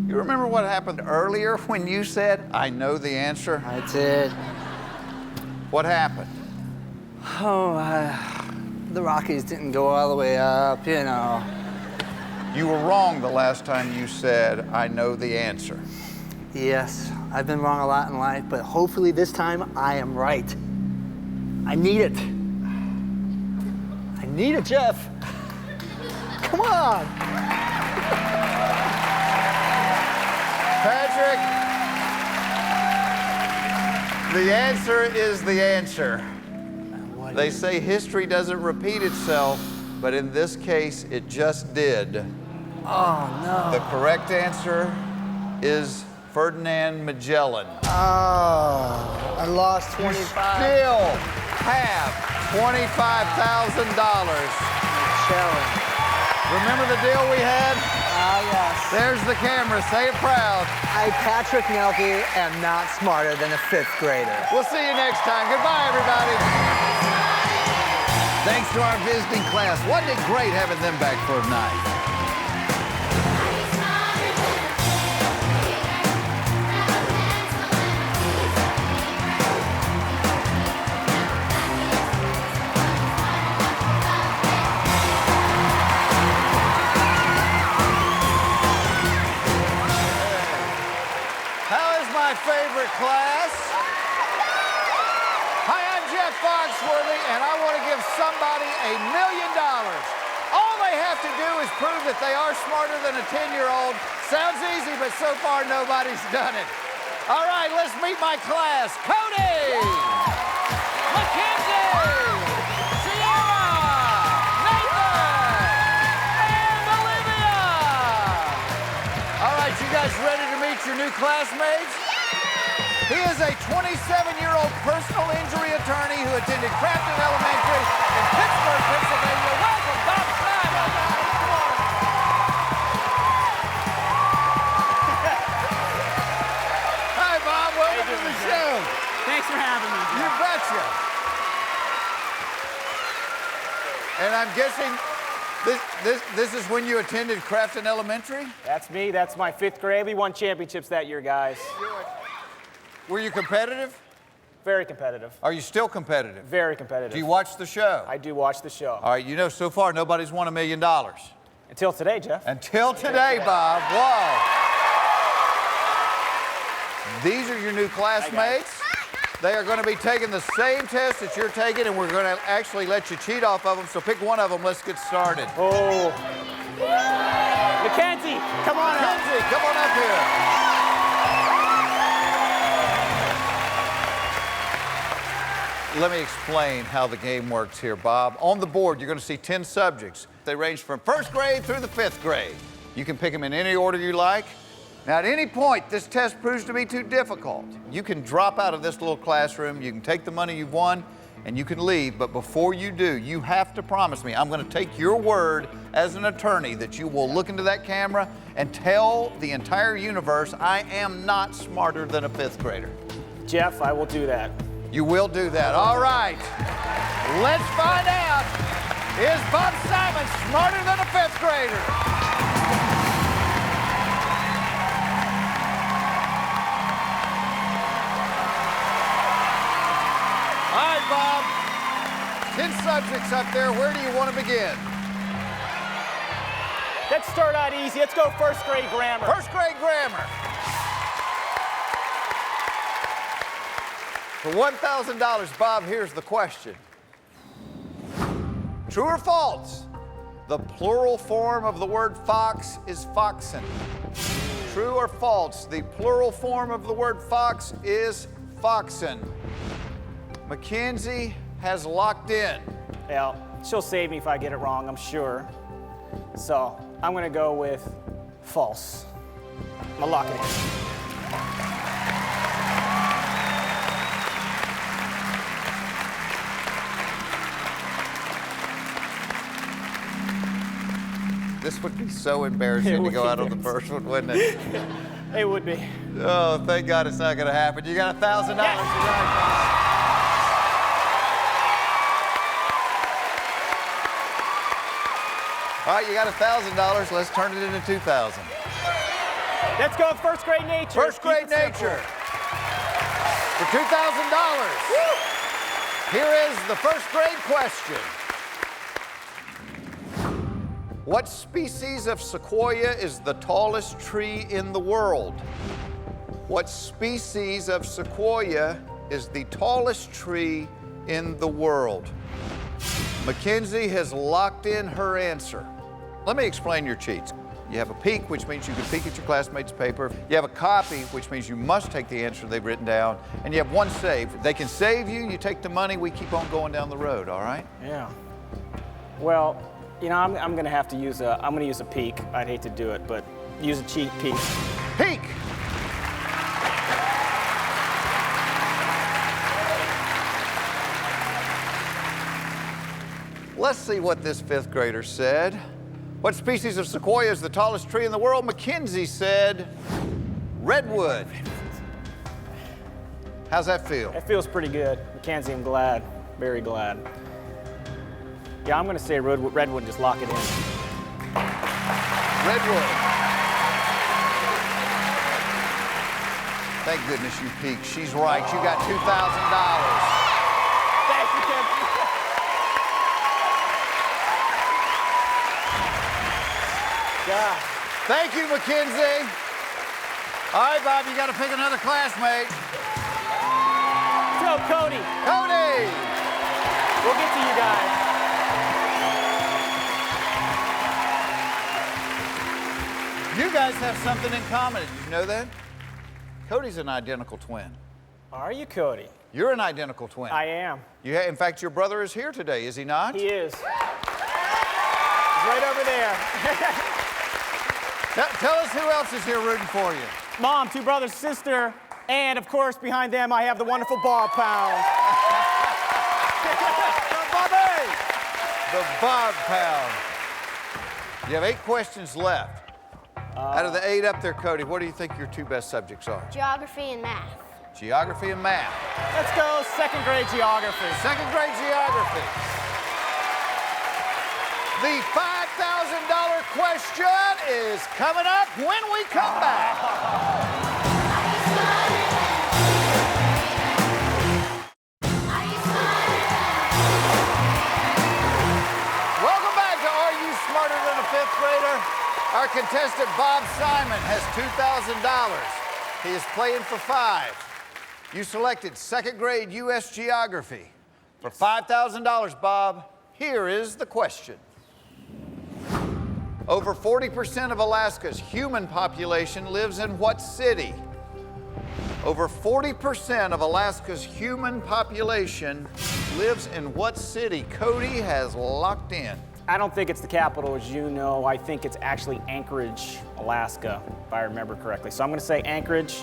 Speaker 1: You remember what happened earlier when you said, I know the answer?
Speaker 5: I did.
Speaker 1: What happened?
Speaker 5: Oh, the Rockies didn't go all the way up, you know.
Speaker 1: You were wrong the last time you said, I know the answer.
Speaker 5: Yes, I've been wrong a lot in life, but hopefully this time I am right. I need it. I need it, Jeff. Come on.
Speaker 1: Patrick, The answer is the answer. They say history doesn't repeat itself, but in this case, it just did.
Speaker 5: Oh, no.
Speaker 1: The correct answer is Ferdinand Magellan.
Speaker 5: Oh, I lost 25.
Speaker 1: You still have $25,000.
Speaker 5: Magellan.
Speaker 1: Remember the deal we had?
Speaker 5: Ah, yes.
Speaker 1: There's the camera. Say it proud.
Speaker 5: I, Patrick Nelke, am not smarter than a 5th grader.
Speaker 1: We'll see you next time. Goodbye, everybody. Thanks to our visiting class. Wasn't it great having them back for a night? Favorite class. Hi, I'm Jeff Foxworthy, and I want to give somebody $1 million. All they have to do is prove that they are smarter than a 10-year-old. Sounds easy, but so far nobody's done it. All right, let's meet my class. Cody, Mackenzie, Sierra, Nathan, and Olivia. All right, you guys ready to meet your new classmates? He is a 27-year-old personal injury attorney who attended Crafton Elementary in Pittsburgh, Pennsylvania. Welcome, Bob Simon. Hi, Bob. Welcome to the show.
Speaker 6: Thanks for having me.
Speaker 1: You betcha. And I'm guessing this is when you attended Crafton Elementary?
Speaker 6: That's me. That's my 5th grade. We won championships that year, guys.
Speaker 1: Were you competitive?
Speaker 6: Very competitive.
Speaker 1: Are you still competitive?
Speaker 6: Very competitive.
Speaker 1: Do you watch the show?
Speaker 6: I do watch the show.
Speaker 1: All right, you know, so far nobody's won $1 million.
Speaker 6: Until today, Jeff.
Speaker 1: Until today, Bob. Whoa. These are your new classmates. They are going to be taking the same test that you're taking, and we're going to actually let you cheat off of them. So pick one of them. Let's get started.
Speaker 6: Oh. Mackenzie, come on up.
Speaker 1: Mackenzie, come on up here. Let me explain how the game works here, Bob. On the board, you're going to see 10 subjects. They range from 1st grade through the 5th grade. You can pick them in any order you like. Now, at any point, this test proves to be too difficult, you can drop out of this little classroom, you can take the money you've won, and you can leave. But before you do, you have to promise me, I'm going to take your word as an attorney that you will look into that camera and tell the entire universe I am not smarter than a 5th grader.
Speaker 6: Jeff, I will do that.
Speaker 1: You will do that. All right. Let's find out. Is Bob Simon smarter than a 5th grader? All right, Bob. 10 subjects up there. Where do you want to begin?
Speaker 6: Let's start out easy. Let's go 1st grade grammar.
Speaker 1: 1st grade grammar. For $1,000, Bob, here's the question. True or false? The plural form of the word fox is foxen. True or false? The plural form of the word fox is foxen. Mackenzie has locked in.
Speaker 6: Yeah, she'll save me if I get it wrong, I'm sure. So I'm going to go with false. I'm going to lock it in.
Speaker 1: This would be so embarrassing to go out on the first one, wouldn't it?
Speaker 6: It would be.
Speaker 1: Oh, thank God it's not going to happen. You got $1,000 tonight. All right, you got $1,000. Let's turn it into $2,000.
Speaker 6: Let's go 1st grade nature.
Speaker 1: 1st grade nature. For $2,000. Here is the 1st grade question. What species of sequoia is the tallest tree in the world? What species of sequoia is the tallest tree in the world? Mackenzie has locked in her answer. Let me explain your cheats. You have a peek, which means you can peek at your classmates' paper. You have a copy, which means you must take the answer they've written down. And you have one save. They can save you, you take the money, we keep on going down the road, all right?
Speaker 6: Yeah. Well, you know, I'm gonna have to use a peek. I'd hate to do it, but use a cheat peek.
Speaker 1: Peek! Let's see what this 5th grader said. What species of sequoia is the tallest tree in the world? Mackenzie said redwood. How's that feel?
Speaker 6: It feels pretty good. Mackenzie, I'm glad. Very glad. Yeah, I'm gonna say redwood and just lock it in.
Speaker 1: Redwood. Thank goodness you peeked. She's right. You got $2,000.
Speaker 6: Thank you, Ken. God.
Speaker 1: Thank you, Mackenzie. All right, Bob, you got to pick another classmate.
Speaker 6: Let's go, Cody.
Speaker 1: Cody!
Speaker 6: We'll get to you guys.
Speaker 1: You guys have something in common. Did you know that? Cody's an identical twin.
Speaker 6: Are you, Cody?
Speaker 1: You're an identical twin.
Speaker 6: I am.
Speaker 1: In fact, your brother is here today, is he not?
Speaker 6: He is. He's right over there.
Speaker 1: Tell us who else is here rooting for you.
Speaker 6: Mom, 2 brothers, sister, and of course behind them I have the wonderful Bob Pound.
Speaker 1: Bobby! The Bob Pound. You have 8 questions left. Out of the 8 up there, Cody, what do you think your 2 best subjects are?
Speaker 3: Geography and math.
Speaker 1: Geography and math.
Speaker 6: Let's go 2nd grade geography.
Speaker 1: 2nd grade geography. The $5,000 question is coming up when we come back. Welcome back to Are You Smarter Than a 5th Grader? Our contestant, Bob Simon, has $2,000. He is playing for 5. You selected 2nd grade U.S. geography. For $5,000, Bob, here is the question. Over 40% of Alaska's human population lives in what city? Over 40% of Alaska's human population lives in what city? Cody has locked in.
Speaker 6: I don't think it's the capital, as you know. I think it's actually Anchorage, Alaska, if I remember correctly. So I'm going to say Anchorage.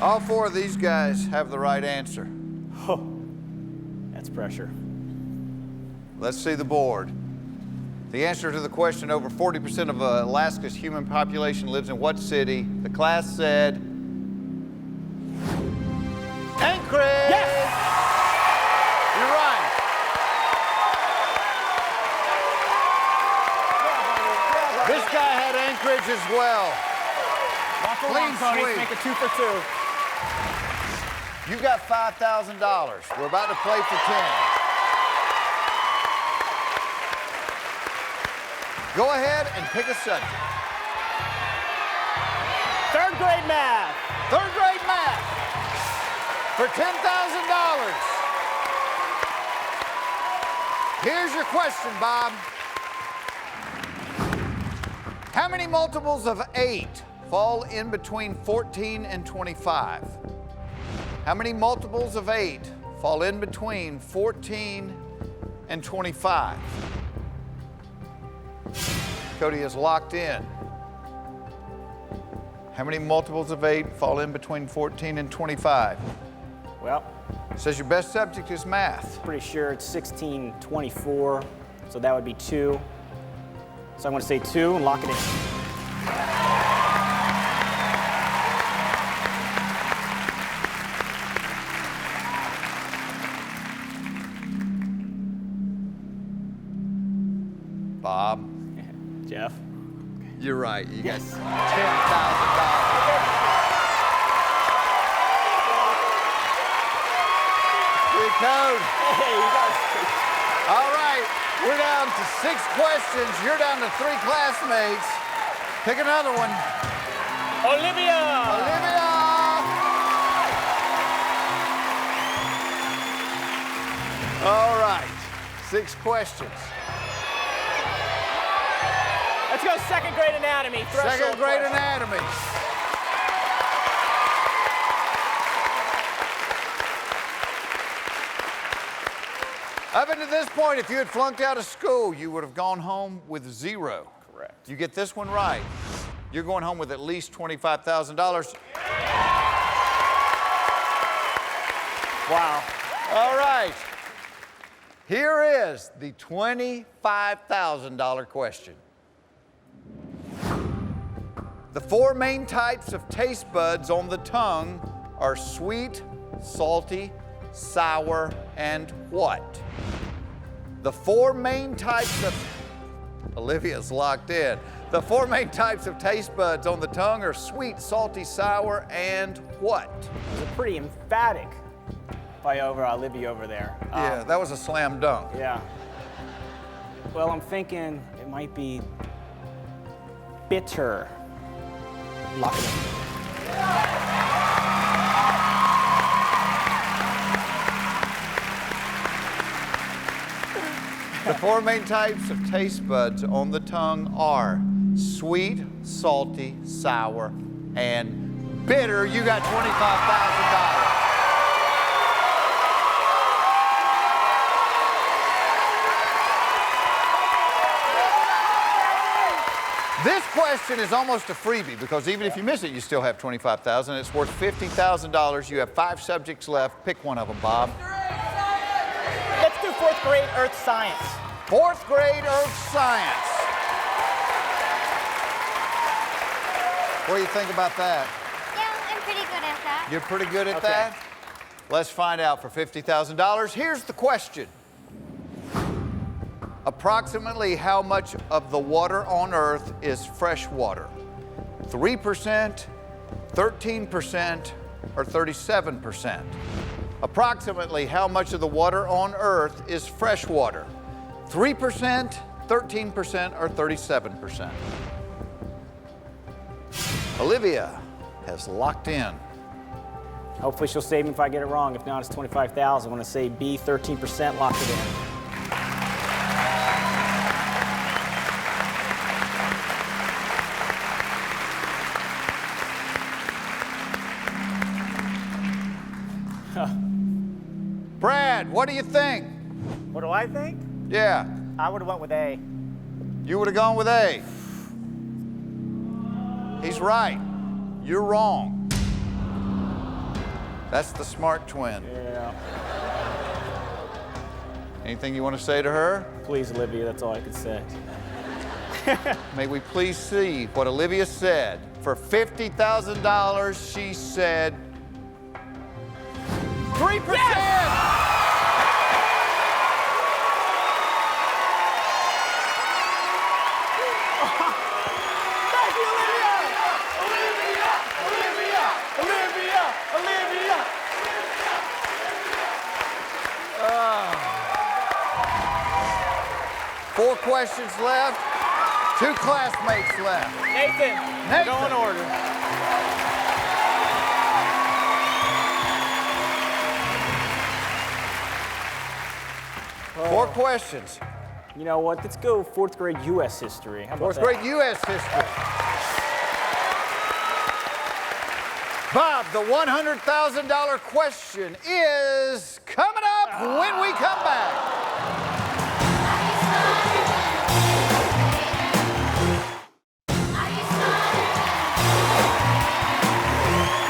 Speaker 1: All 4 of these guys have the right answer.
Speaker 6: Oh, that's pressure.
Speaker 1: Let's see the board. The answer to the question, over 40% of Alaska's human population lives in what city? The class said Anchorage!
Speaker 6: Yes!
Speaker 1: You're right. This guy had Anchorage as well. Clean sweep.
Speaker 6: Make it 2 for 2.
Speaker 1: You got $5,000. We're about to play for 10. Go ahead and pick a subject.
Speaker 6: 3rd grade math.
Speaker 1: 3rd grade math for $10,000. Here's your question, Bob. How many multiples of 8 fall in between 14 and 25? How many multiples of 8 fall in between 14 and 25? Cody is locked in. How many multiples of 8 fall in between 14 and 25?
Speaker 6: Well,
Speaker 1: It says your best subject is math.
Speaker 6: pretty sure it's 1624, so that would be 2. So I'm going to say 2 and lock it in.
Speaker 1: Bob,
Speaker 6: Jeff.
Speaker 1: you're right. You got $10,000. Good code.
Speaker 6: Hey, you guys.
Speaker 1: All right, we're down to 6 questions. You're down to 3 classmates. Pick another one.
Speaker 6: Olivia!
Speaker 1: Olivia! All right, 6 questions.
Speaker 6: Let's go second grade anatomy.
Speaker 1: Second grade anatomy. Up until this point, if you had flunked out of school, you would have gone home with 0.
Speaker 6: Correct.
Speaker 1: You get this one right, you're going home with at least $25,000.
Speaker 6: Wow.
Speaker 1: All right. Here is the $25,000 question. The 4 main types of taste buds on the tongue are sweet, salty, sour, and what? The 4 main types of... Olivia's locked in. The 4 main types of taste buds on the tongue are sweet, salty, sour, and what?
Speaker 6: It was a pretty emphatic by Olivia over there.
Speaker 1: Yeah, that was a slam dunk.
Speaker 6: Yeah. Well, I'm thinking it might be bitter. Lock it in.
Speaker 1: The 4 main types of taste buds on the tongue are sweet, salty, sour, and bitter. You got $25,000. This question is almost a freebie because even if you miss it, you still have $25,000. It's worth $50,000. You have 5 subjects left. Pick one of them, Bob.
Speaker 6: Let's do 4th grade earth science.
Speaker 1: 4th grade earth science. What do you think about that?
Speaker 3: Yeah, I'm pretty good at that.
Speaker 1: You're pretty good at
Speaker 6: Okay.
Speaker 1: that? Let's find out for $50,000. Here's the question. Approximately how much of the water on Earth is fresh water? 3%, 13%, or 37%? Approximately how much of the water on Earth is fresh water? 3%, 13%, or 37%? Olivia has locked in.
Speaker 6: Hopefully she'll save me if I get it wrong. If not, it's 25,000. I'm gonna say B, 13%, lock it in.
Speaker 1: Brad, what do you think?
Speaker 6: What do I think?
Speaker 1: Yeah,
Speaker 6: I would have went with A.
Speaker 1: you would have gone with A. He's right. You're wrong. That's the smart twin.
Speaker 6: Yeah.
Speaker 1: Anything you want to say to her?
Speaker 6: Please, Olivia, that's all I can say.
Speaker 1: May we please see what Olivia said. For $50,000, she said 3%.
Speaker 6: Thank you, Olivia! Olivia! Olivia! Olivia! Olivia!
Speaker 1: 4 questions left. 2 classmates left.
Speaker 6: Nathan, go in order.
Speaker 1: Four questions.
Speaker 6: You know what? Let's go 4th grade U.S. history. How about
Speaker 1: 4th grade U.S. history. Bob, the $100,000 question is coming up when we come back.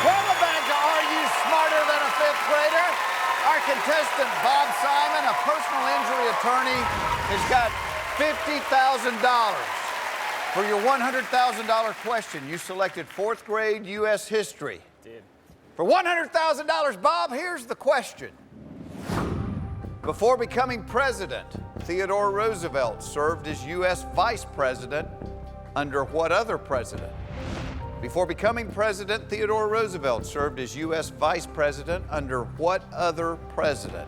Speaker 1: Welcome back to Are You Smarter Than a 5th Grader? Our contestant, Bob Simon, a personal injury attorney, has got $50,000. For your $100,000 question, you selected 4th grade U.S. history.
Speaker 6: Did.
Speaker 1: For $100,000, Bob, here's the question. Before becoming president, Theodore Roosevelt served as U.S. vice president under what other president? Before becoming president, Theodore Roosevelt served as U.S. vice president under what other president?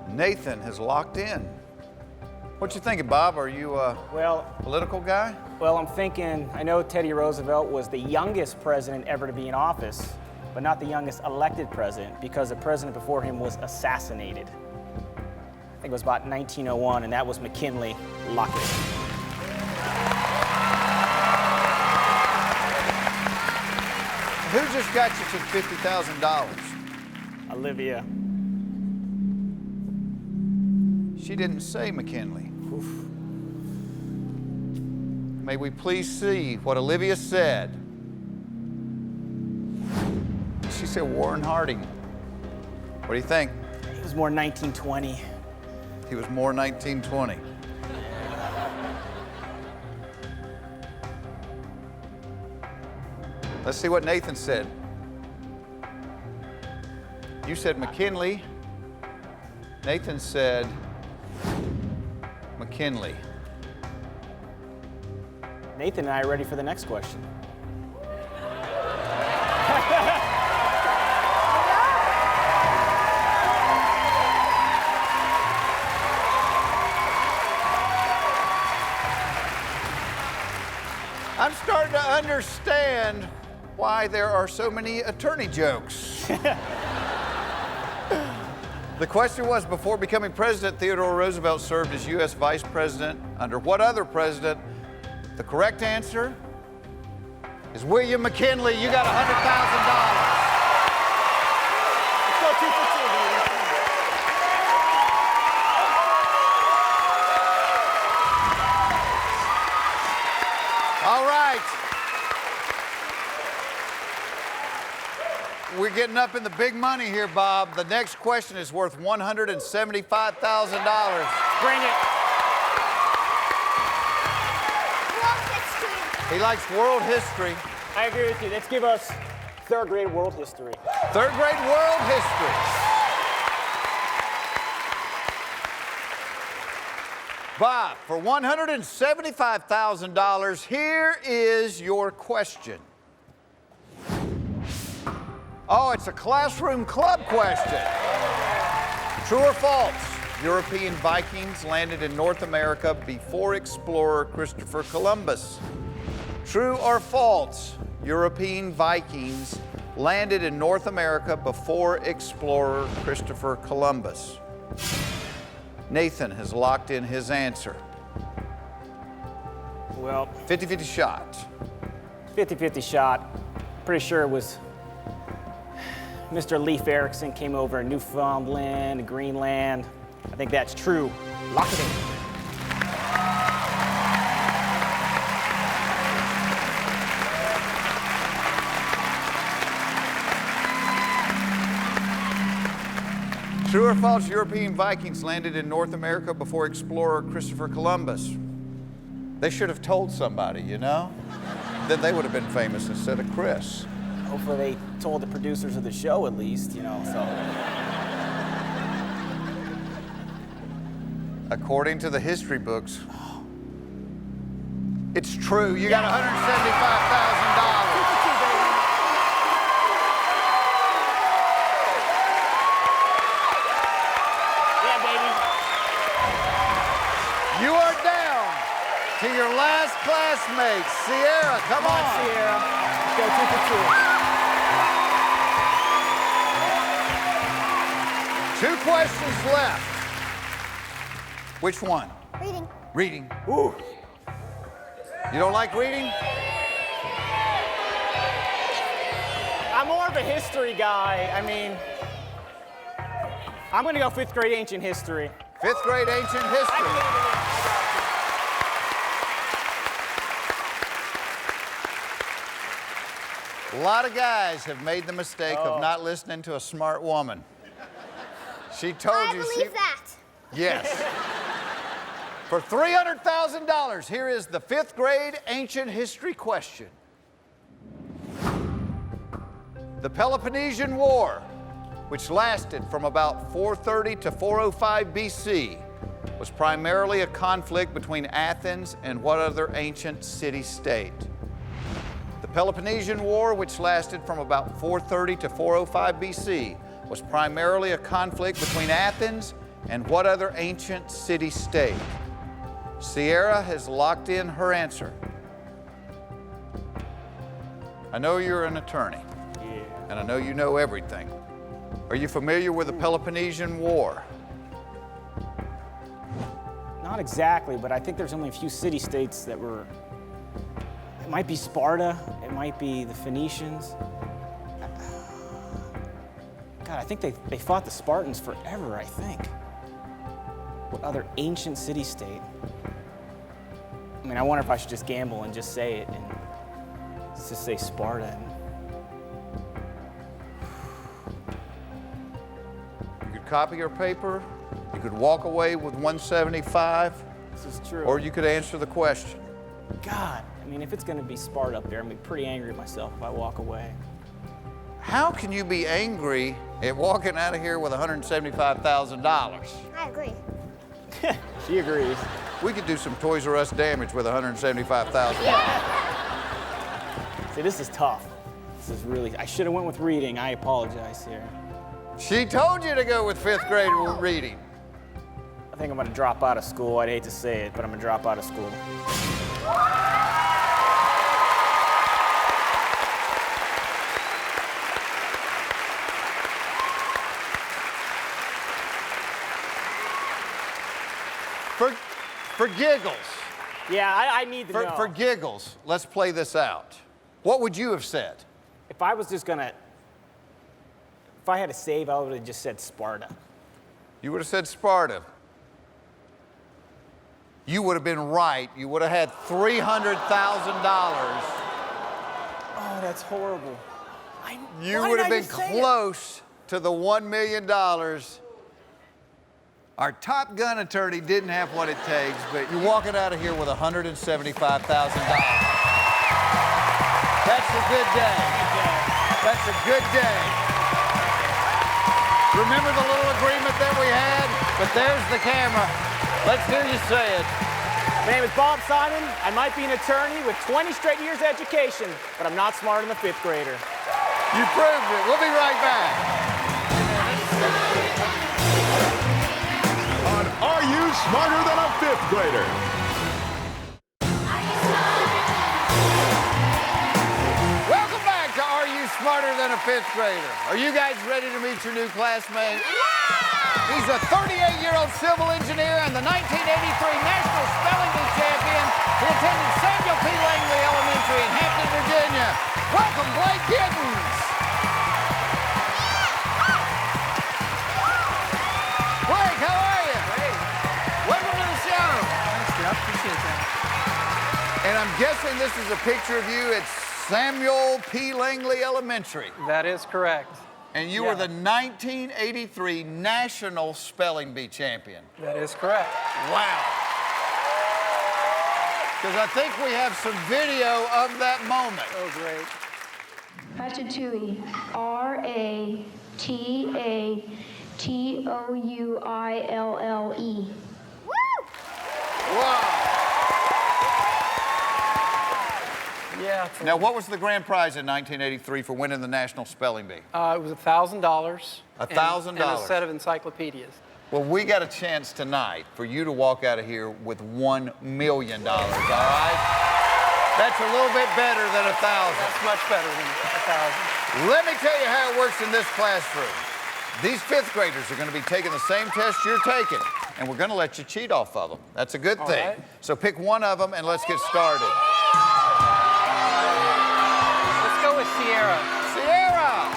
Speaker 1: Nathan has locked in. What you thinking, Bob? Are you a political guy?
Speaker 6: Well, I'm thinking, I know Teddy Roosevelt was the youngest president ever to be in office. but not the youngest elected president because the president before him was assassinated. I think it was about 1901, and that was McKinley. Lockett.
Speaker 1: Who just got you to $50,000?
Speaker 6: Olivia.
Speaker 1: She didn't say McKinley. Oof. May we please see what Olivia said. She said Warren Harding. What do you think?
Speaker 6: It was more 1920.
Speaker 1: He was more 1920. Let's see what Nathan said. You said McKinley. Nathan said McKinley.
Speaker 6: Nathan and I are ready for the next question.
Speaker 1: I'm starting to understand why there are so many attorney jokes. The question was, before becoming president, Theodore Roosevelt served as U.S. vice president under what other president? The correct answer is William McKinley. You got $100,000.
Speaker 6: Let's go 2 for 2, baby.
Speaker 1: All right. We're getting up in the big money here, Bob. The next question is worth $175,000.
Speaker 6: Bring it.
Speaker 1: He likes world history.
Speaker 6: I agree with you. Let's give us third grade world history.
Speaker 1: Third grade world history. Bob, for $175,000, here is your question. Oh, it's a classroom club question. True or false? European Vikings landed in North America before explorer Christopher Columbus. True or false? European Vikings landed in North America before explorer Christopher Columbus. Nathan has locked in his answer.
Speaker 6: Well,
Speaker 1: 50-50 shot.
Speaker 6: 50-50 shot. Pretty sure it was Mr. Leif Erikson came over in Newfoundland, Greenland. I think that's true. Lock it in.
Speaker 1: True or false, European Vikings landed in North America before explorer Christopher Columbus? They should have told somebody, you know? Then they would have been famous instead of Chris.
Speaker 6: Hopefully they told the producers of the show at least, you know, so.
Speaker 1: According to the history books, it's true. You got $175,000. You are down to your last classmate, Sierra. Come on,
Speaker 6: Sierra. Let's go 2 for
Speaker 1: 2. 2 questions left. Which one?
Speaker 3: Reading.
Speaker 1: Reading. Ooh. You don't like reading?
Speaker 6: I'm more of a history guy. I mean, I'm going to go 5th grade ancient history.
Speaker 1: 5th grade ancient history. A lot of guys have made the mistake of not listening to a smart woman. She told
Speaker 3: I
Speaker 1: you
Speaker 3: believe that.
Speaker 1: Yes. For $300,000, here is the 5th grade ancient history question. The Peloponnesian War, which lasted from about 430 to 405 BC, was primarily a conflict between Athens and what other ancient city-state? The Peloponnesian War, which lasted from about 430 to 405 BC, was primarily a conflict between Athens and what other ancient city-state? Sierra has locked in her answer. I know you're an attorney. And I know you know everything. Are you familiar with the Peloponnesian War?
Speaker 6: Not exactly, but I think there's only a few city-states that were... It might be Sparta, it might be the Phoenicians. God, I think they fought the Spartans forever, I think. What other ancient city-state? I mean, I wonder if I should just gamble and just say it, and just say Sparta.
Speaker 1: You could copy your paper, you could walk away with 175,
Speaker 6: This is true.
Speaker 1: or you could answer the question.
Speaker 6: God, I mean, if it's gonna be Sparta up there, I'm gonna be pretty angry at myself if I walk away.
Speaker 1: How can you be angry at walking out of here with $175,000?
Speaker 3: I agree.
Speaker 6: She agrees.
Speaker 1: We could do some Toys R Us damage with $175,000.
Speaker 6: See, this is tough. This is really, I should have went with reading. I apologize here.
Speaker 1: She told you to go with 5th grade reading.
Speaker 6: I think I'm gonna drop out of school. I'd hate to say it, but I'm gonna drop out of school.
Speaker 1: For giggles,
Speaker 6: Yeah, I need to know.
Speaker 1: for giggles, let's play this out. What would you have said?
Speaker 6: If I was just gonna, if I had to save, I would have just said Sparta.
Speaker 1: You would have said Sparta. You would have been right. You would have had $300,000.
Speaker 6: Oh, that's horrible.
Speaker 1: You would have been close to the $1 million. Our Top Gun attorney didn't have what it takes, but you're walking out of here with $175,000. That's a good day. That's a good day. Remember the little agreement that we had? But there's the camera. Let's hear you say it.
Speaker 6: My name is Bob Simon. I might be an attorney with 20 straight years of education, but I'm not smarter than a 5th grader.
Speaker 1: You proved it. We'll be right back.
Speaker 7: On Are You Smarter Than a 5th Grader?
Speaker 1: Welcome back to Are You Smarter Than a 5th Grader? Are you guys ready to meet your new classmate? He's a 38-year-old civil engineer and the 1983 National Spelling Bee champion. He attended Samuel P. Langley Elementary in Hampton, Virginia. Welcome, Blake Giddens. Blake, how are you? Great. Welcome to the show.
Speaker 8: Thanks, Jeff. Appreciate that.
Speaker 1: And I'm guessing this is a picture of you at Samuel P. Langley Elementary.
Speaker 8: That is correct.
Speaker 1: And you were the 1983 National Spelling Bee champion.
Speaker 8: That is correct.
Speaker 1: Wow. Because I think we have some video of that moment.
Speaker 8: Oh, great.
Speaker 9: Ratatouille. R-A-T-A-T-O-U-I-L-L-E.
Speaker 1: Wow.
Speaker 8: Yeah.
Speaker 1: Now, what was the grand prize in 1983 for winning the National Spelling Bee?
Speaker 8: It was $1,000.
Speaker 1: $1,000.
Speaker 8: And a set of encyclopedias.
Speaker 1: Well, we got a chance tonight for you to walk out of here with $1 million, all right? That's a little bit better than $1,000.
Speaker 8: That's much better than 1,000.
Speaker 1: Let me tell you how it works in this classroom. These 5th graders are going to be taking the same test you're taking, and we're going to let you cheat off of them. That's a good thing.
Speaker 8: Right.
Speaker 1: So pick one of them, and let's get started.
Speaker 8: Let's go with Sierra.
Speaker 1: Sierra!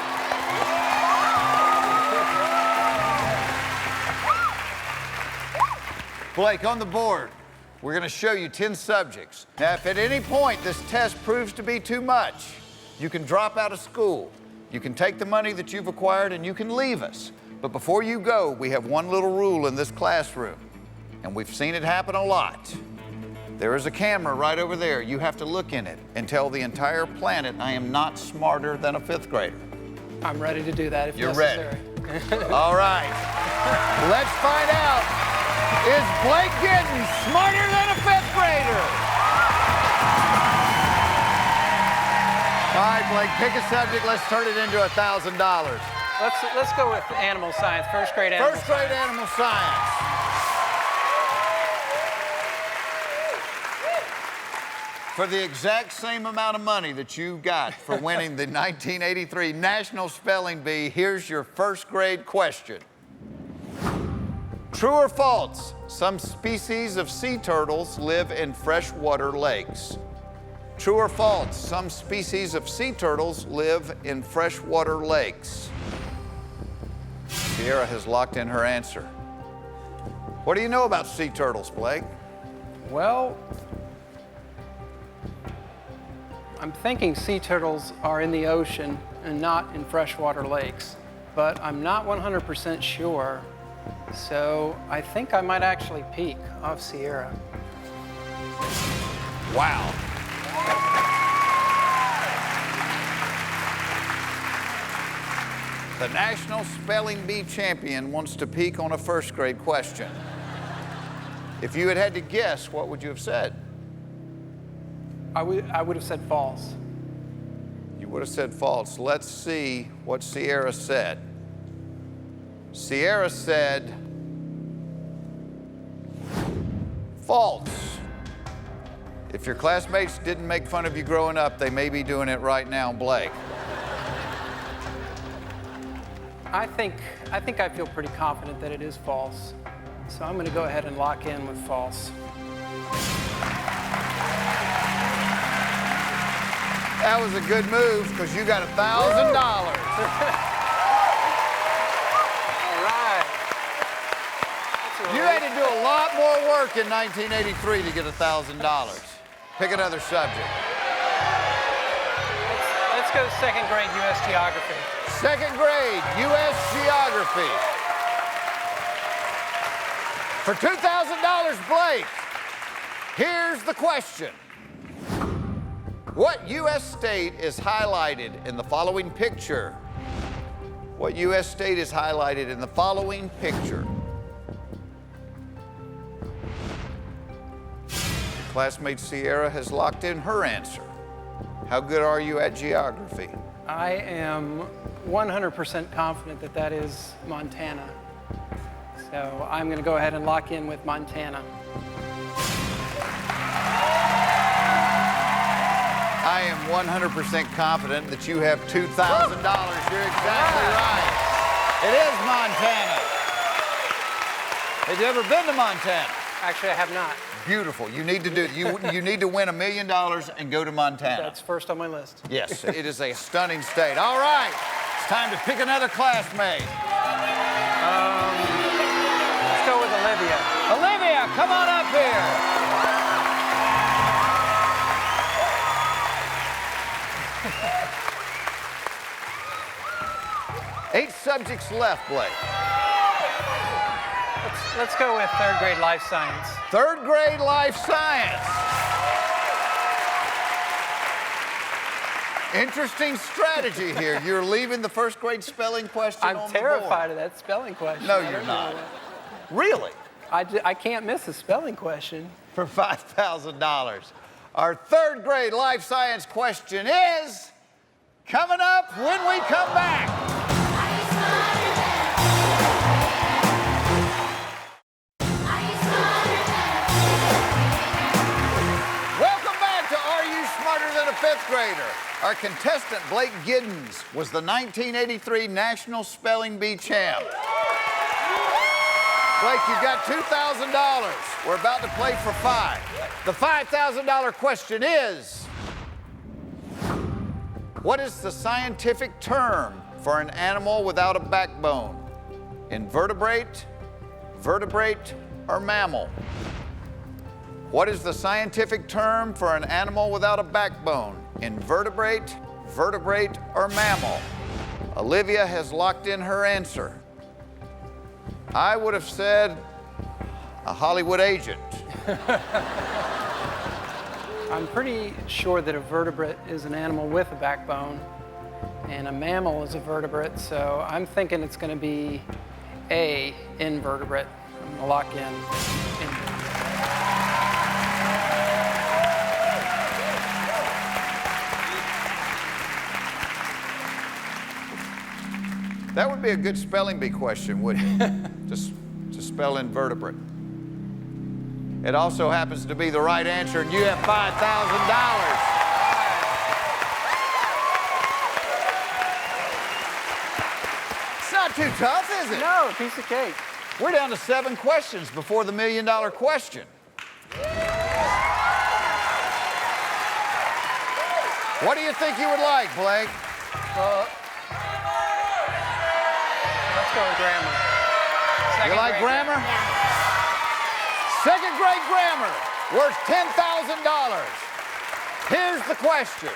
Speaker 1: Blake, on the board, we're going to show you 10 subjects. Now, if at any point this test proves to be too much, you can drop out of school. You can take the money that you've acquired and you can leave us. But before you go, we have one little rule in this classroom, and we've seen it happen a lot. There is a camera right over there. You have to look in it and tell the entire planet, I am not smarter than a 5th grader.
Speaker 8: I'm ready to do that if
Speaker 1: You're
Speaker 8: necessary.
Speaker 1: ready. All right. Let's find out. Is Blake Giddens smarter than a 5th grader? All right, Blake, pick a subject. Let's turn it into $1,000.
Speaker 8: Let's go with animal science, first grade animal
Speaker 1: First grade animal science. For the exact same amount of money that you got for winning the 1983 National Spelling Bee, here's your first grade question. True or false, some species of sea turtles live in freshwater lakes? True or false, some species of sea turtles live in freshwater lakes? Sierra has locked in her answer. What do you know about sea turtles, Blake?
Speaker 8: Well, I'm thinking sea turtles are in the ocean and not in freshwater lakes, but I'm not 100% sure, so I think I might actually peek off Sierra.
Speaker 1: Wow. The National Spelling Bee champion wants to peek on a first grade question. If you had to guess, what would you have said?
Speaker 8: I would have said false.
Speaker 1: You would have said false. Let's see what Sierra said. Sierra said false. If your classmates didn't make fun of you growing up, they may be doing it right now, Blake.
Speaker 8: I think I feel pretty confident that it is false. So I'm going to go ahead and lock in with false.
Speaker 1: That was a good move because you got $1,000.
Speaker 8: All right.
Speaker 1: You had to do a lot more work in 1983 to get $1,000. Pick another subject.
Speaker 8: Let's go second grade U.S. geography.
Speaker 1: Second grade U.S. geography. For $2,000, Blake, here's the question. What U.S. state is highlighted in the following picture? What U.S. state is highlighted in the following picture? Classmate Sierra has locked in her answer. How good are you at geography?
Speaker 8: I am 100% confident that that is Montana. So I'm going to go ahead and lock in with Montana.
Speaker 1: I am 100% confident that you have $2,000. You're exactly right. It is Montana. Have you ever been to Montana?
Speaker 8: Actually, I have not.
Speaker 1: Beautiful. You need to do. You need to win $1 million and go to Montana.
Speaker 8: That's first on my list.
Speaker 1: Yes, it is a stunning state. All right, it's time to pick another classmate.
Speaker 8: Let's go with Olivia.
Speaker 1: Olivia, come on up here. Eight subjects left, Blake.
Speaker 8: Let's go with third grade life science.
Speaker 1: Third grade life science. Interesting strategy here. You're leaving the first grade spelling question on the board.
Speaker 8: I'm terrified of that spelling question.
Speaker 1: No, you're not. Really?
Speaker 8: I can't miss a spelling question.
Speaker 1: For $5,000. Our third grade life science question is coming up when we come back. Welcome back to Are You Smarter Than a Fifth Grader? Our contestant, Blake Giddens, was the 1983 National Spelling Bee champ. Blake, you've got $2,000. We're about to play for $5,000. The $5,000 question is, what is the scientific term for an animal without a backbone? Invertebrate, vertebrate, or mammal? What is the scientific term for an animal without a backbone? Invertebrate, vertebrate, or mammal? Olivia has locked in her answer. I would have said a Hollywood agent.
Speaker 8: I'm pretty sure that a vertebrate is an animal with a backbone, and a mammal is a vertebrate, so I'm thinking it's going to be A, invertebrate. I'm going to lock in invertebrate.
Speaker 1: That would be a good spelling bee question, wouldn't it? To spell invertebrate. It also happens to be the right answer, and you have $5,000. It's not too tough, is it?
Speaker 8: No, piece of cake.
Speaker 1: We're down to 7 questions before the $1 million question. What do you think you would like, Blake?
Speaker 8: Let's go with grammar.
Speaker 1: You like grammar? Second grade grammar, worth $10,000. Here's the question.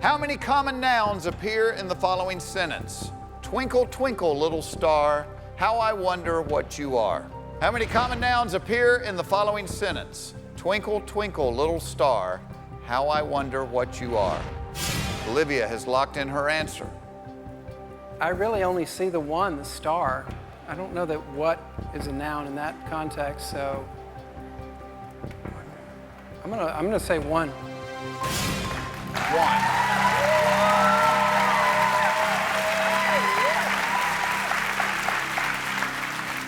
Speaker 1: How many common nouns appear in the following sentence? Twinkle, twinkle, little star, how I wonder what you are. How many common nouns appear in the following sentence? Twinkle, twinkle, little star, how I wonder what you are. Olivia has locked in her answer.
Speaker 8: I really only see the one, the star. I don't know that what is a noun in that context, so I'm gonna say one.
Speaker 1: One.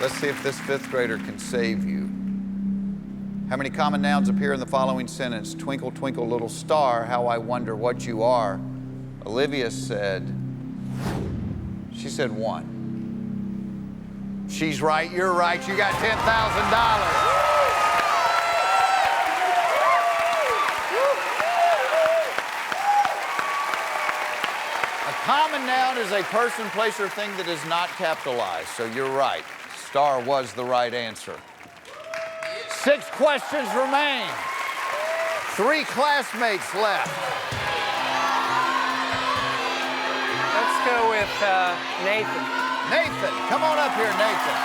Speaker 1: Let's see if this 5th grader can save you. How many common nouns appear in the following sentence? Twinkle, twinkle, little star, how I wonder what you are. Olivia said, she said one. She's right, you're right, you got $10,000. A common noun is a person, place, or thing that is not capitalized, so you're right. Star was the right answer. 6 questions remain. 3 classmates left.
Speaker 8: Let's go with Nathan.
Speaker 1: Nathan, come on up here, Nathan.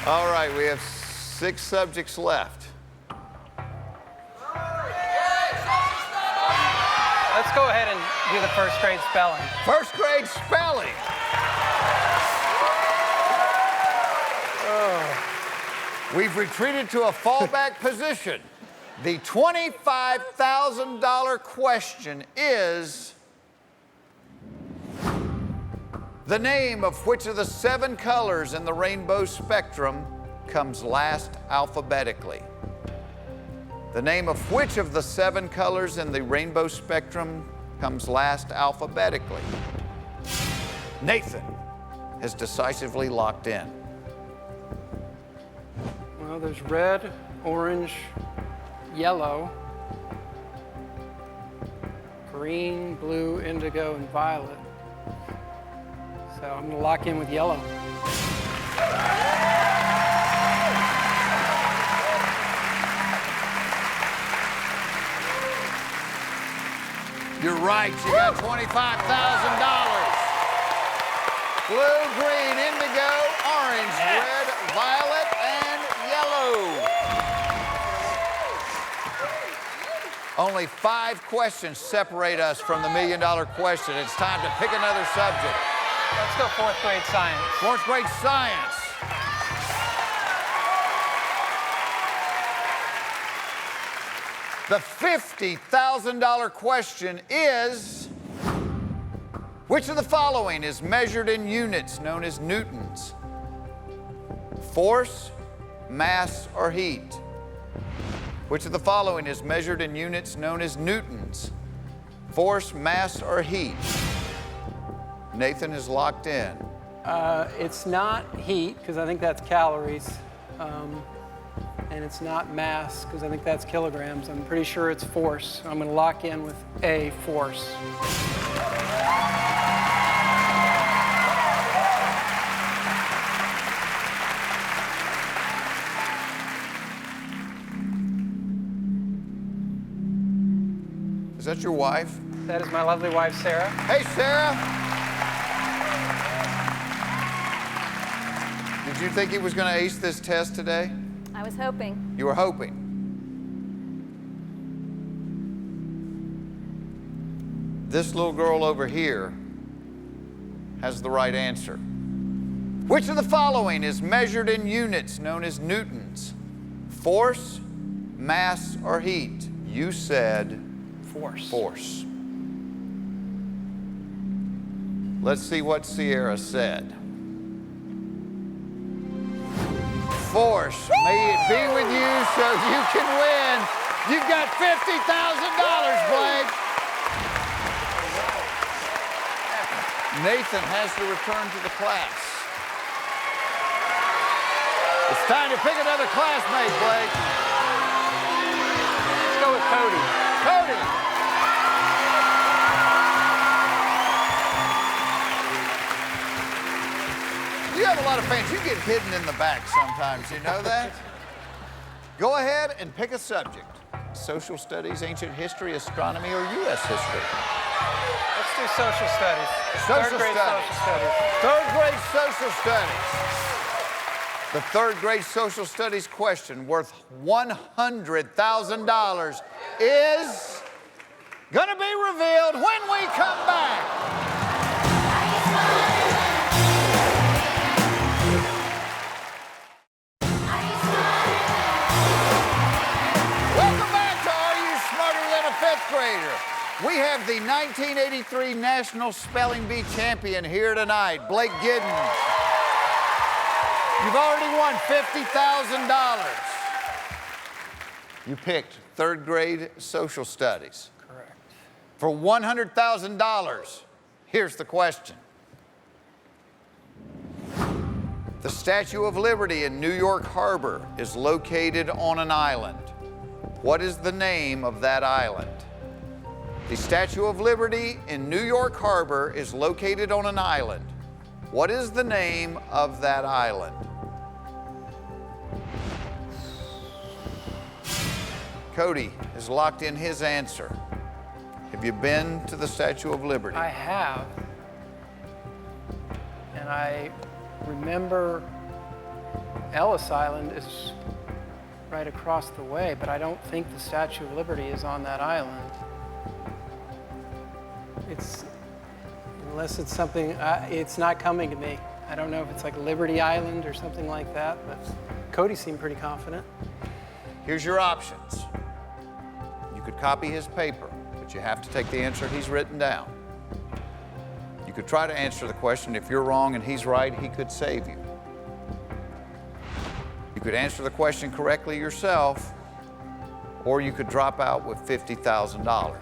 Speaker 1: All right, we have 6 subjects left.
Speaker 8: Let's go ahead and do the 1st grade spelling.
Speaker 1: 1st grade spelling. We've retreated to a fallback position. The $25,000 question is, the name of which of the 7 colors in the rainbow spectrum comes last alphabetically? The name of which of the 7 colors in the rainbow spectrum comes last alphabetically? Nathan has decisively locked in.
Speaker 8: Well, there's red, orange, yellow, green, blue, indigo, and violet. So I'm going to lock in with yellow.
Speaker 1: You're right, you got $25,000. Blue, green, indigo, orange, red, violet, and yellow. Only 5 questions separate us from the $1 million question. It's time to pick another subject.
Speaker 8: Let's go 4th grade science.
Speaker 1: 4th grade science. The $50,000 question is, which of the following is measured in units known as newtons? Force, mass, or heat? Which of the following is measured in units known as newtons? Force, mass, or heat? Nathan is locked in.
Speaker 8: It's not heat, because I think that's calories. And it's not mass, because I think that's kilograms. I'm pretty sure it's force. So I'm going to lock in with A, force.
Speaker 1: Is that your wife?
Speaker 8: That is my lovely wife, Sarah.
Speaker 1: Hey, Sarah. Did you think he was going to ace this test today?
Speaker 4: I was hoping.
Speaker 1: You were hoping. This little girl over here has the right answer. Which of the following is measured in units known as newtons? Force, mass, or heat? You said
Speaker 8: Force.
Speaker 1: force. Let's see what Sierra said. Force, may it be with you so you can win. You've got $50,000, Blake. Nathan has to return to the class. It's time to pick another classmate, Blake.
Speaker 8: Let's go with Cody.
Speaker 1: Cody. You have a lot of fans. You get hidden in the back sometimes, you know that? Go ahead and pick a subject. Social studies, ancient history, astronomy, or U.S. history.
Speaker 8: Let's do social studies.
Speaker 1: Social
Speaker 8: Third grade
Speaker 1: studies.
Speaker 8: social studies.
Speaker 1: Third grade social studies. The third grade social studies question worth $100,000 is gonna be revealed when we come back. Welcome back to Are You Smarter Than a Fifth Grader? We have the 1983 National Spelling Bee champion here tonight, Blake Giddens. You've already won $50,000. You picked third grade social studies.
Speaker 8: Correct.
Speaker 1: For $100,000, here's the question. The Statue of Liberty in New York Harbor is located on an island. What is the name of that island? The Statue of Liberty in New York Harbor is located on an island. What is the name of that island? Cody has locked in his answer. Have you been to the Statue of Liberty?
Speaker 8: I have. And I remember Ellis Island is right across the way, but I don't think the Statue of Liberty is on that island. Unless it's something, it's not coming to me. I don't know if it's like Liberty Island or something like that, but Cody seemed pretty confident.
Speaker 1: Here's your options. You could copy his paper, but you have to take the answer he's written down. You could try to answer the question. If you're wrong and he's right, he could save you. You could answer the question correctly yourself, or you could drop out with $50,000.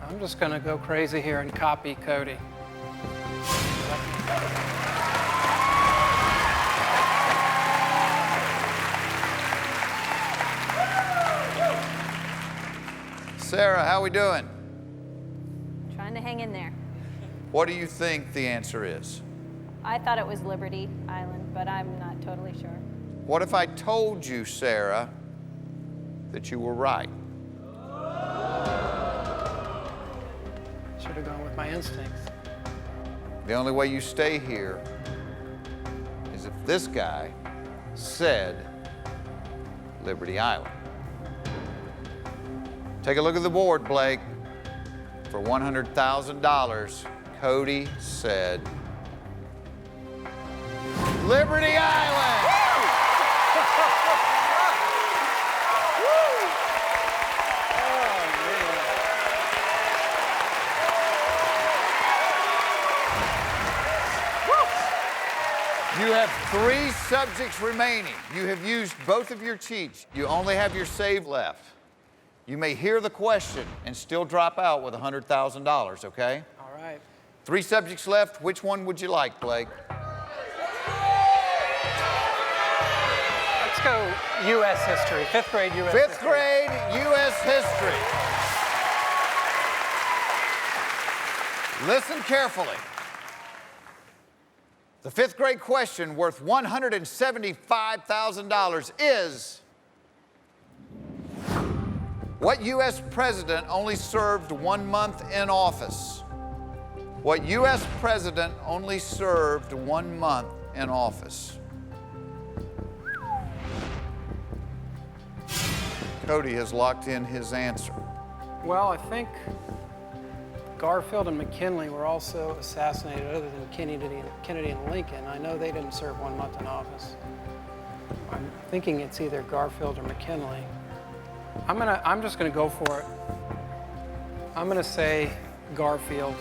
Speaker 8: I'm just gonna go crazy here and copy Cody.
Speaker 1: Sarah, how we doing?
Speaker 4: Trying to hang in there.
Speaker 1: What do you think the answer is?
Speaker 4: I thought it was Liberty Island, but I'm not totally sure.
Speaker 1: What if I told you, Sarah, that you were right?
Speaker 8: Should have gone with my instincts.
Speaker 1: The only way you stay here is if this guy said Liberty Island. Take a look at the board, Blake. For $100,000, Cody said Liberty Island. You have 3 subjects remaining. You have used both of your cheats. You only have your save left. You may hear the question and still drop out with $100,000, okay?
Speaker 8: All right.
Speaker 1: 3 subjects left. Which one would you like, Blake?
Speaker 8: Let's go U.S. history, 5th grade U.S. history.
Speaker 1: 5th grade U.S. history. Listen carefully. The 5th grade question worth $175,000 is, what U.S. president only served 1 month in office? What U.S. president only served 1 month in office? Cody has locked in his answer.
Speaker 8: Well, I think Garfield and McKinley were also assassinated other than Kennedy and Lincoln. I know they didn't serve 1 month in office. I'm thinking it's either Garfield or McKinley. I'm just gonna go for it. I'm gonna say Garfield.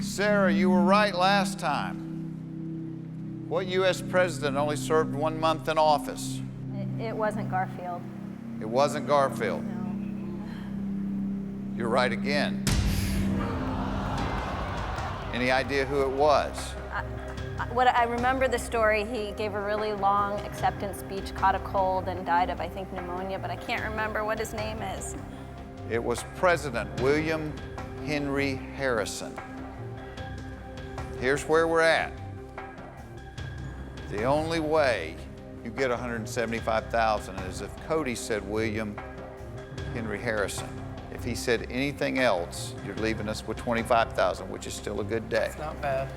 Speaker 1: Sarah, you were right last time. What U.S. president only served 1 month in office?
Speaker 4: It wasn't Garfield.
Speaker 1: It wasn't Garfield.
Speaker 4: No.
Speaker 1: You're right again. Any idea who it was?
Speaker 4: I remember the story. He gave a really long acceptance speech, caught a cold, and died of, I think, pneumonia, but I can't remember what his name is.
Speaker 1: It was President William Henry Harrison. Here's where we're at. The only way you get $175,000 is if Cody said William Henry Harrison. If he said anything else, you're leaving us with $25,000, which is still a good day.
Speaker 8: It's not bad.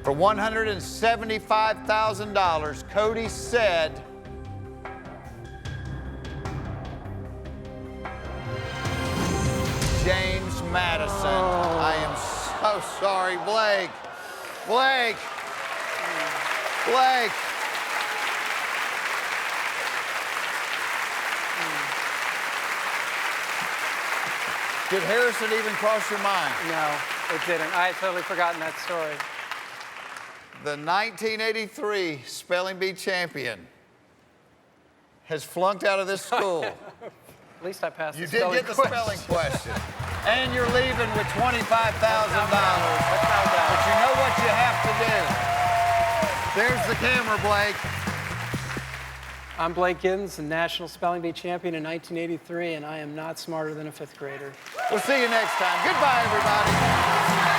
Speaker 1: For $175,000, Cody said James Madison. I am so sorry, Blake. Blake. Blake. Did Harrison even cross your mind?
Speaker 8: No, it didn't. I had totally forgotten that story.
Speaker 1: The 1983 Spelling Bee champion has flunked out of this school.
Speaker 8: At least I passed
Speaker 1: You
Speaker 8: the
Speaker 1: did
Speaker 8: spelling
Speaker 1: get the
Speaker 8: question.
Speaker 1: spelling question. And you're leaving with $25,000. But
Speaker 8: bad.
Speaker 1: you know what you have to do. There's the camera, Blake.
Speaker 8: I'm Blake Giddens, the National Spelling Bee champion in 1983, and I am not smarter than a fifth grader.
Speaker 1: We'll see you next time. Goodbye, everybody.